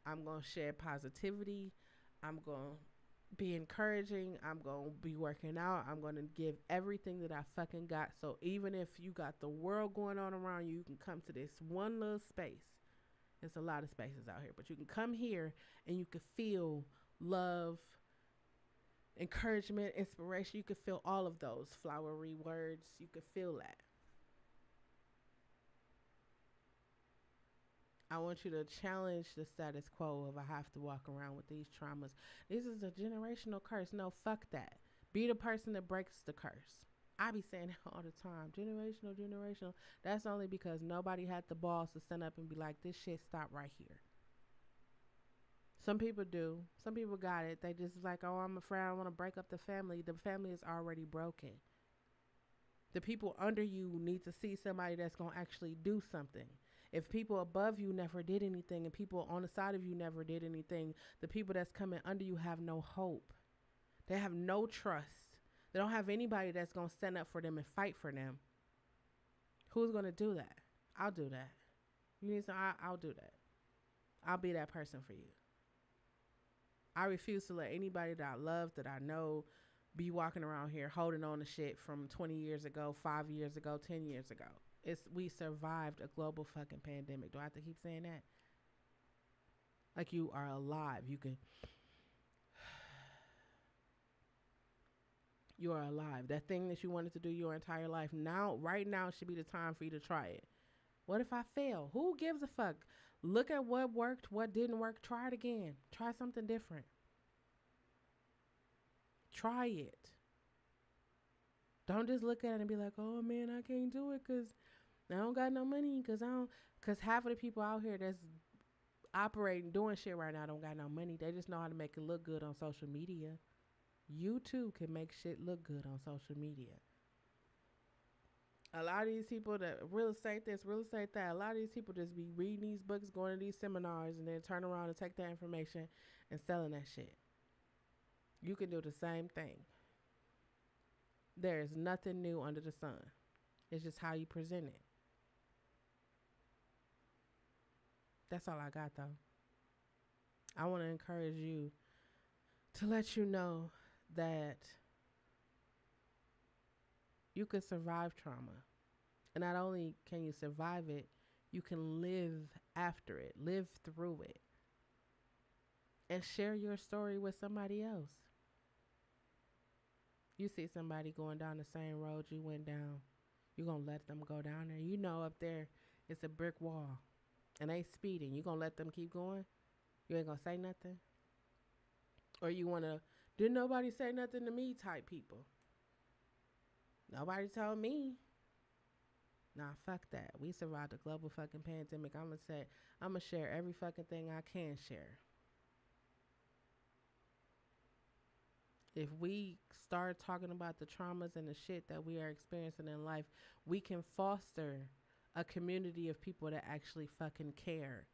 I'm going to share positivity. I'm going to be encouraging. I'm going to be working out. I'm going to give everything that I fucking got. So even if you got the world going on around you, you can come to this one little space. There's a lot of spaces out here, but you can come here and you can feel love, encouragement, inspiration. You can feel all of those flowery words. You can feel that. I want you to challenge the status quo of I have to walk around with these traumas. This is a generational curse. No, fuck that. Be the person that breaks the curse. I be saying that all the time. Generational, generational. That's only because nobody had the balls to stand up and be like, this shit stop right here. Some people do. Some people got it. They just like, oh, I'm afraid I want to break up the family. The family is already broken. The people under you need to see somebody that's going to actually do something. If people above you never did anything and people on the side of you never did anything, the people that's coming under you have no hope. They have no trust. They don't have anybody that's going to stand up for them and fight for them. Who's going to do that? I'll do that. You need some? I'll do that. I'll be that person for you. I refuse to let anybody that I love, that I know, be walking around here holding on to shit from 20 years ago, 5 years ago, 10 years ago. We survived a global fucking pandemic. Do I have to keep saying that? Like, you are alive. You are alive. That thing that you wanted to do your entire life, right now should be the time for you to try it. What if I fail? Who gives a fuck? Look at what worked, what didn't work. Try it again. Try something different. Try it. Don't just look at it and be like, oh man, I can't do it because I don't got no money. Because half of the people out here that's operating, doing shit right now don't got no money. They just know how to make it look good on social media. You too can make shit look good on social media. A lot of these people that real estate this, real estate that, a lot of these people just be reading these books, going to these seminars, and then turn around and take that information and selling that shit. You can do the same thing. There is nothing new under the sun. It's just how you present it. That's all I got, though. I want to encourage you to let you know that you can survive trauma. And not only can you survive it, you can live after it, live through it, and share your story with somebody else. You see somebody going down the same road you went down, you're going to let them go down there. You know up there it's a brick wall and they speeding. You going to let them keep going? You ain't going to say nothing? Or you want to, didn't nobody say nothing to me type people? Nobody told me. Nah, fuck that. We survived a global fucking pandemic. I'm going to share every fucking thing I can share. If we start talking about the traumas and the shit that we are experiencing in life, we can foster a community of people that actually fucking care.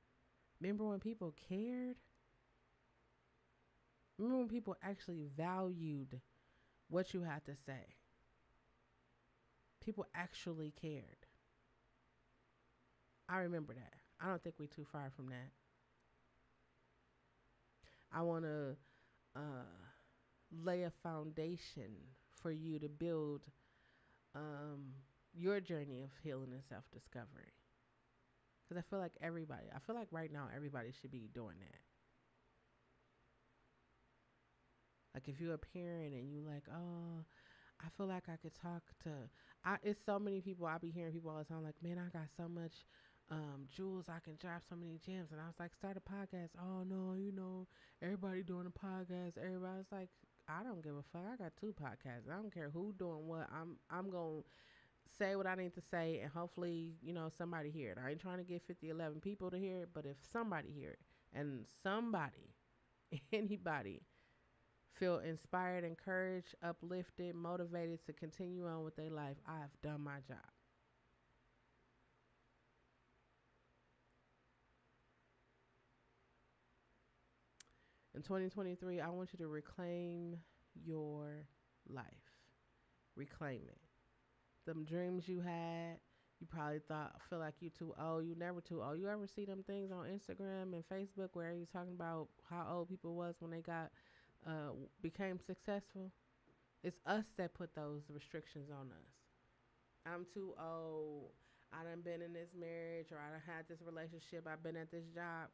Remember when people cared? Remember when people actually valued what you had to say? People actually cared. I remember that. I don't think we're too far from that. I want to lay a foundation for you to build your journey of healing and self-discovery. Because I feel like right now everybody should be doing that. Like if you're a parent and you like, oh, I feel like I could talk to, it's so many people, I be hearing people all the time like, man, I got so much jewels, I can drop so many gems. And I was like, start a podcast. Oh no, everybody doing a podcast. Everybody's like, I don't give a fuck. I got 2 podcasts. I don't care who doing what. I'm going to say what I need to say and hopefully, somebody hear it. I ain't trying to get 50, 11 people to hear it, but if somebody hear it and somebody, anybody feel inspired, encouraged, uplifted, motivated to continue on with their life, I've done my job. In 2023, I want you to reclaim your life. Reclaim it. Them dreams you had, you probably thought, feel like you too old. You never too old. You ever see them things on Instagram and Facebook where you talking about how old people was when they got became successful? It's us that put those restrictions on us. I'm too old. I done been in this marriage, or I done had this relationship. I've been at this job.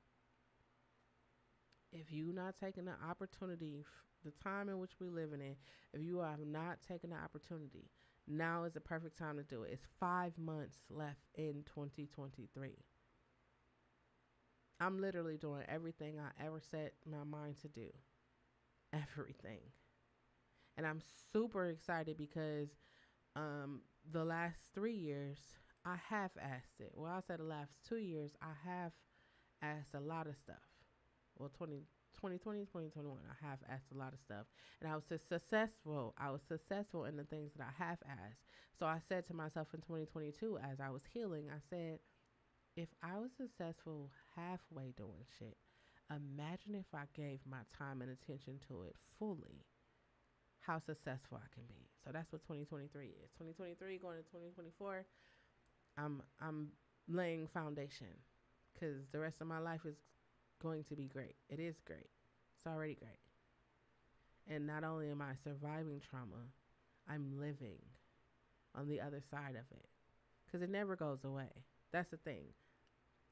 If you not taking the opportunity, the time in which we living in, if you have not taken the opportunity, now is the perfect time to do it. It's 5 months left in 2023. I'm literally doing everything I ever set my mind to do. Everything. And I'm super excited because the last 3 years, I have asked it. Well, I said the last 2 years, I have asked a lot of stuff. Well, 2020, 2021, I have asked a lot of stuff. And I was successful. I was successful in the things that I have asked. So I said to myself in 2022, as I was healing, I said, if I was successful halfway doing shit, imagine if I gave my time and attention to it fully, how successful I can be. So that's what 2023 is. 2023 going to 2024, I'm laying foundation because the rest of my life is going to be great. It is great. It's already great. And not only am I surviving trauma, I'm living on the other side of it because it never goes away. That's the thing.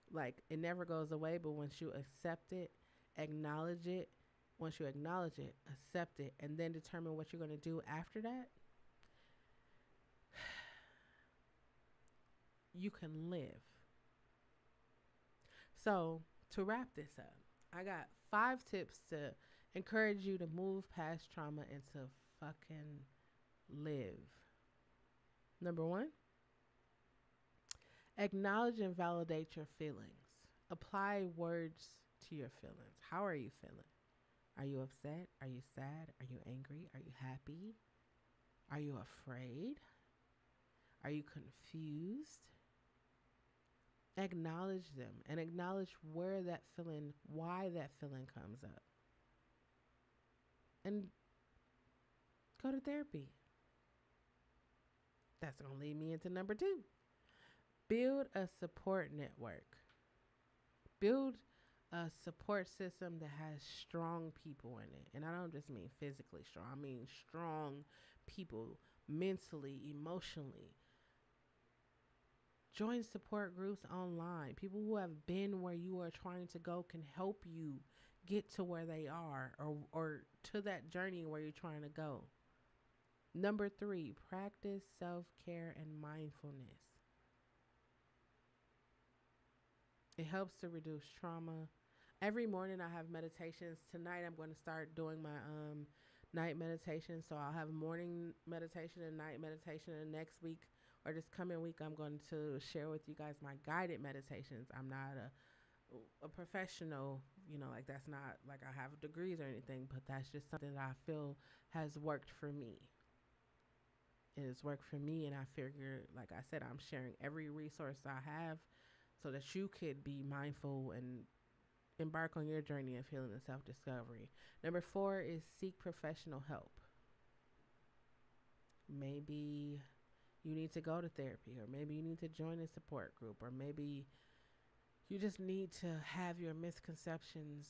Like, it never goes away, but once you accept it, acknowledge it, once you acknowledge it, accept it, and then determine what you're going to do after that, you can live. So, to wrap this up, I got 5 tips to encourage you to move past trauma and to fucking live. Number 1, acknowledge and validate your feelings. Apply words to your feelings. How are you feeling? Are you upset? Are you sad? Are you angry? Are you happy? Are you afraid? Are you confused? Acknowledge them and acknowledge where that feeling, why that feeling comes up. And go to therapy. That's going to lead me into number 2. Build a support network. Build a support system that has strong people in it. And I don't just mean physically strong. I mean strong people, mentally, emotionally. Join support groups online. People who have been where you are trying to go can help you get to where they are, or to that journey where you're trying to go. Number 3, practice self-care and mindfulness. It helps to reduce trauma. Every morning I have meditations. Tonight I'm going to start doing my night meditation. So I'll have morning meditation and night meditation. And next week, or this coming week, I'm going to share with you guys my guided meditations. I'm not a professional, like that's not like I have degrees or anything, but that's just something that I feel has worked for me. It has worked for me, and I figure, like I said, I'm sharing every resource I have so that you could be mindful and embark on your journey of healing and self-discovery. Number 4 is seek professional help. Maybe you need to go to therapy, or maybe you need to join a support group, or maybe you just need to have your misconceptions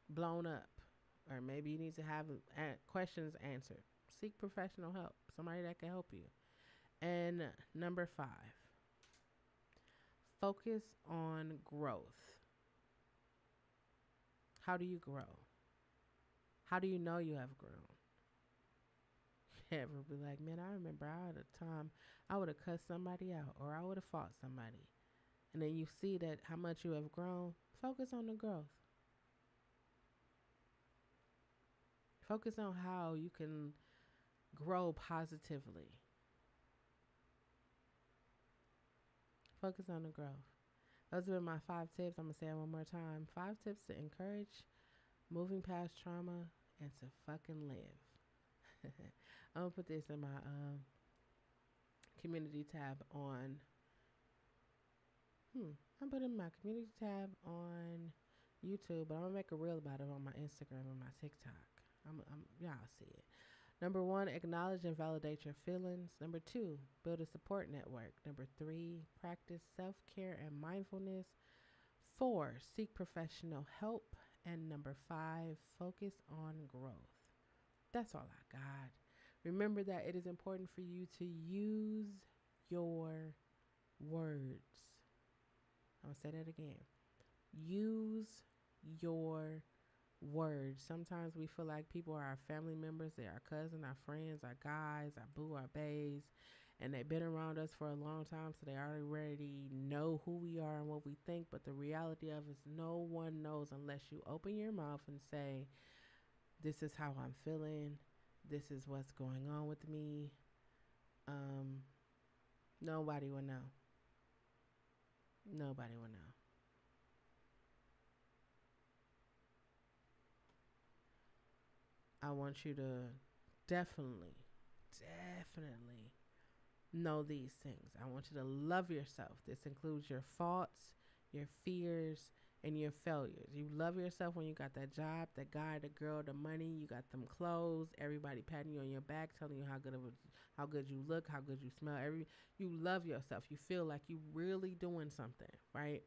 blown up, or maybe you need to have questions answered. Seek professional help, somebody that can help you. And number 5, focus on growth. How do you grow? How do you know you have grown? You ever be like, man, I remember I had a time I would have cussed somebody out, or I would have fought somebody. And then you see that how much you have grown. Focus on the growth. Focus on how you can grow positively. Focus on the growth. Those have been my 5 tips. I'm going to say it one more time. 5 tips to encourage moving past trauma and to fucking live. I'm gonna put this in my community tab on. I'm putting my community tab on YouTube, but I'm gonna make a reel about it on my Instagram and my TikTok. Y'all see it. Number one, acknowledge and validate your feelings. Number two, build a support network. Number three, practice self care and mindfulness. Four, seek professional help. And number five, focus on growth. That's all I got. Remember that it is important for you to use your words. I'm going to say that again. Use your words. Sometimes we feel like people are our family members, they're our cousin, our friends, our guys, our boo, our bays, and they've been around us for a long time, so they already know who we are and what we think. But the reality of it is no one knows unless you open your mouth and say, this is how I'm feeling, this is what's going on with me. Nobody will know. Nobody will know. I want you to definitely know these things. I want you to love yourself. This includes your faults, your fears, and your failures. You love yourself when you got that job, that guy, the girl, the money, you got them clothes, everybody patting you on your back, telling you how good you look, how good you smell. You love yourself. You feel like you really doing something, right?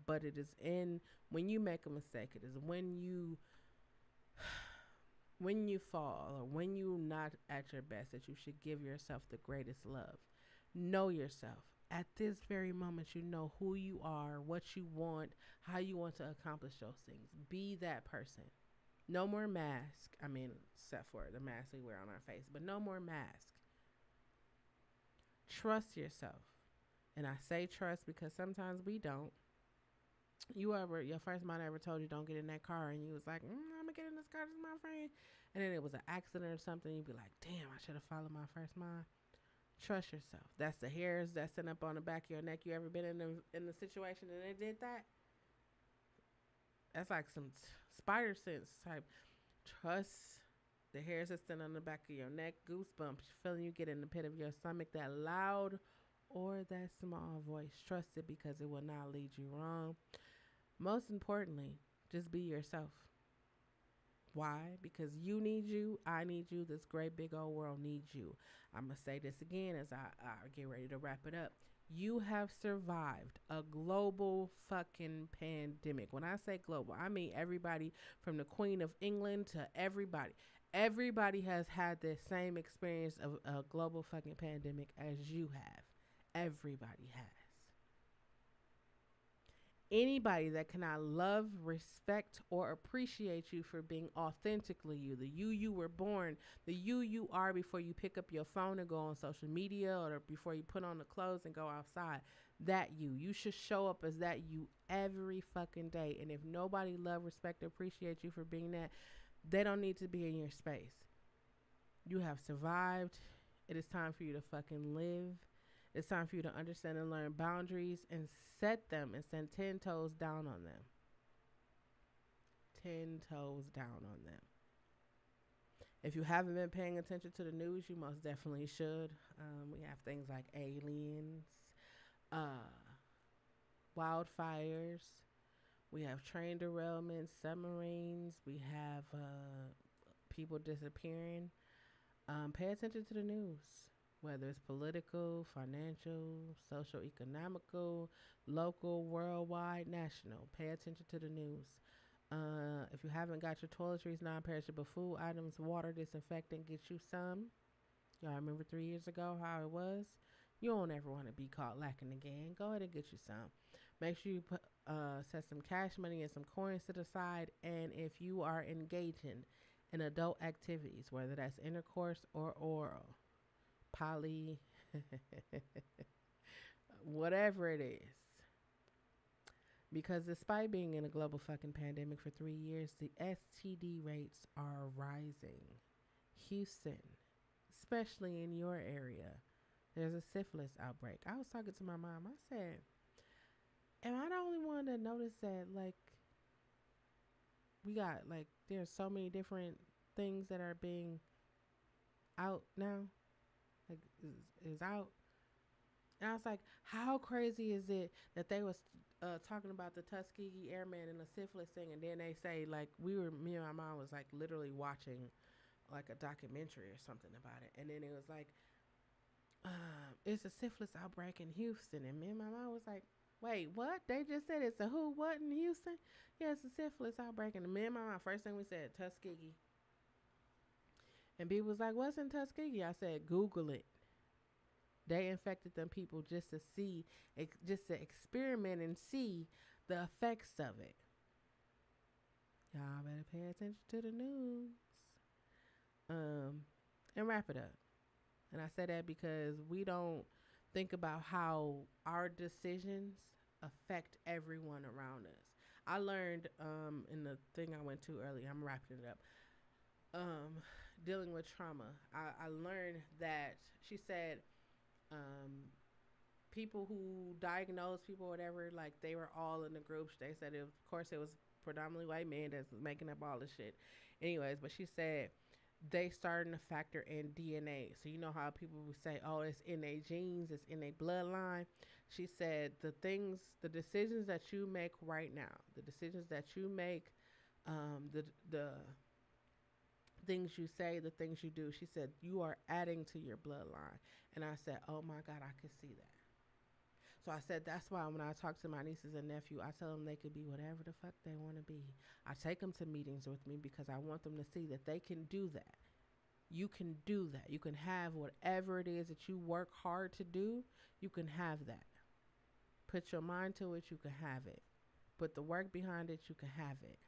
But it is when you make a mistake, it is when you fall or when you're not at your best that you should give yourself the greatest love. Know yourself. At this very moment, you know who you are, what you want, how you want to accomplish those things. Be that person. No more mask. I mean, except for the mask we wear on our face, but no more mask. Trust yourself. And I say trust because sometimes we don't. Your first mind ever told you don't get in that car, and you was like, I'm gonna get in this car, this is my friend, and then it was an accident or something, you'd be like, damn, I should have followed my first mind. Trust yourself. That's the hairs that's sitting up on the back of your neck. You ever been in the situation and they did that? That's like some spider sense type. Trust the hairs that's sitting on the back of your neck, goosebumps, feeling you get in the pit of your stomach, that loud or that small voice. Trust it because it will not lead you wrong. Most importantly, just be yourself. Why? Because you need you, I need you, this great big old world needs you. I'm going to say this again as I get ready to wrap it up. You have survived a global fucking pandemic. When I say global, I mean everybody from the Queen of England to everybody. Everybody has had the same experience of a global fucking pandemic as you have. Everybody has. Anybody that cannot love, respect, or appreciate you for being authentically you, the you were born, the you are before you pick up your phone and go on social media, or before you put on the clothes and go outside, that you should show up as that you every fucking day. And if nobody love, respect, or appreciate you for being that, they don't need to be in your space. You have survived. It is time for you to fucking live. It's time for you to understand and learn boundaries and set them and send 10 toes down on them. 10 toes down on them. If you haven't been paying attention to the news, you most definitely should. We have things like aliens, wildfires. We have train derailments, submarines. We have people disappearing. Pay attention to the news. Whether it's political, financial, social, economical, local, worldwide, national. Pay attention to the news. If you haven't got your toiletries, non-perishable food items, water, disinfectant, get you some. Y'all remember 3 years ago how it was? You don't ever want to be caught lacking again. Go ahead and get you some. Make sure you set some cash money and some coins to the side. And if you are engaging in adult activities, whether that's intercourse or oral, poly, whatever it is. Because despite being in a global fucking pandemic for 3 years, the STD rates are rising. Houston, especially in your area, there's a syphilis outbreak. I was talking to my mom. I said, am I the only one that noticed that, like, we got, like, there's so many different things that are being out now, like is out. And I was like, how crazy is it that they was talking about the Tuskegee Airmen and the syphilis thing, and then they say like me and my mom was like literally watching like a documentary or something about it, and then it was like, it's a syphilis outbreak in Houston, and me and my mom was like, wait, what? They just said it's a who, what in Houston? Yeah, it's a syphilis outbreak, and me and my mom first thing we said Tuskegee, and B was like, what's in Tuskegee? I said, Google it. They infected them people just to see, just to experiment and see the effects of it. Y'all better pay attention to the news. And wrap it up. And I say that because we don't think about how our decisions affect everyone around us. I learned in the thing I went to earlier, I'm wrapping it up, dealing with trauma. I learned that she said people who diagnose people, whatever, like they were all in the groups. They said, of course, it was predominantly white men that's making up all this shit. Anyways, but she said they starting to factor in DNA. So you know how people would say, "Oh, it's in their genes, it's in their bloodline." She said the decisions that you make right now, the decisions that you make, the things you say, the things you do. She said you are adding to your bloodline, and I said, "Oh my God, I could see that." So I said that's why when I talk to my nieces and nephew, I tell them they could be whatever the fuck they want to be. I take them to meetings with me because I want them to see that they can do that. You can do that. You can have whatever it is that you work hard to do. You can have that. Put your mind to it, you can have it. Put the work behind it, you can have it.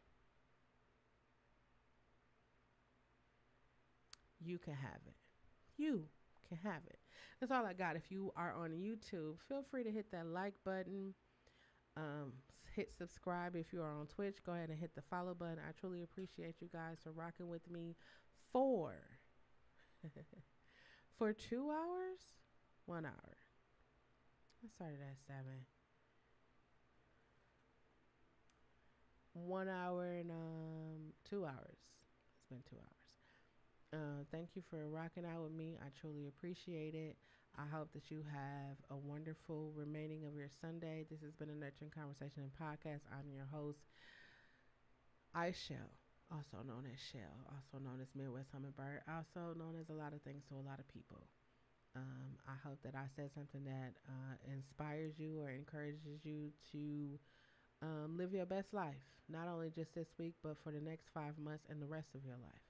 You can have it. You can have it. That's all I got. If you are on YouTube, feel free to hit that like button. Um, Hit subscribe. If you are on Twitch, go ahead and hit the follow button. I truly appreciate you guys for rocking with me for for 2 hours, 1 hour. I started at 7. 1 hour and 2 hours. It's been 2 hours. Thank you for rocking out with me. I truly appreciate it. I hope that you have a wonderful remaining of your Sunday. This has been a Nurturing Conversation and Podcast. I'm your host, Chelle, also known as Chelle, also known as Midwsthumnbrd, also known as a lot of things to a lot of people. I hope that I said something that inspires you or encourages you to live your best life, not only just this week, but for the next 5 months and the rest of your life.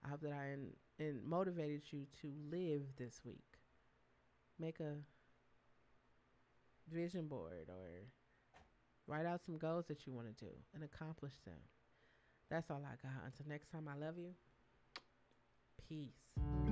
I hope that I motivated you to live this week. Make a vision board or write out some goals that you want to do and accomplish them. That's all I got. Until next time, I love you. Peace.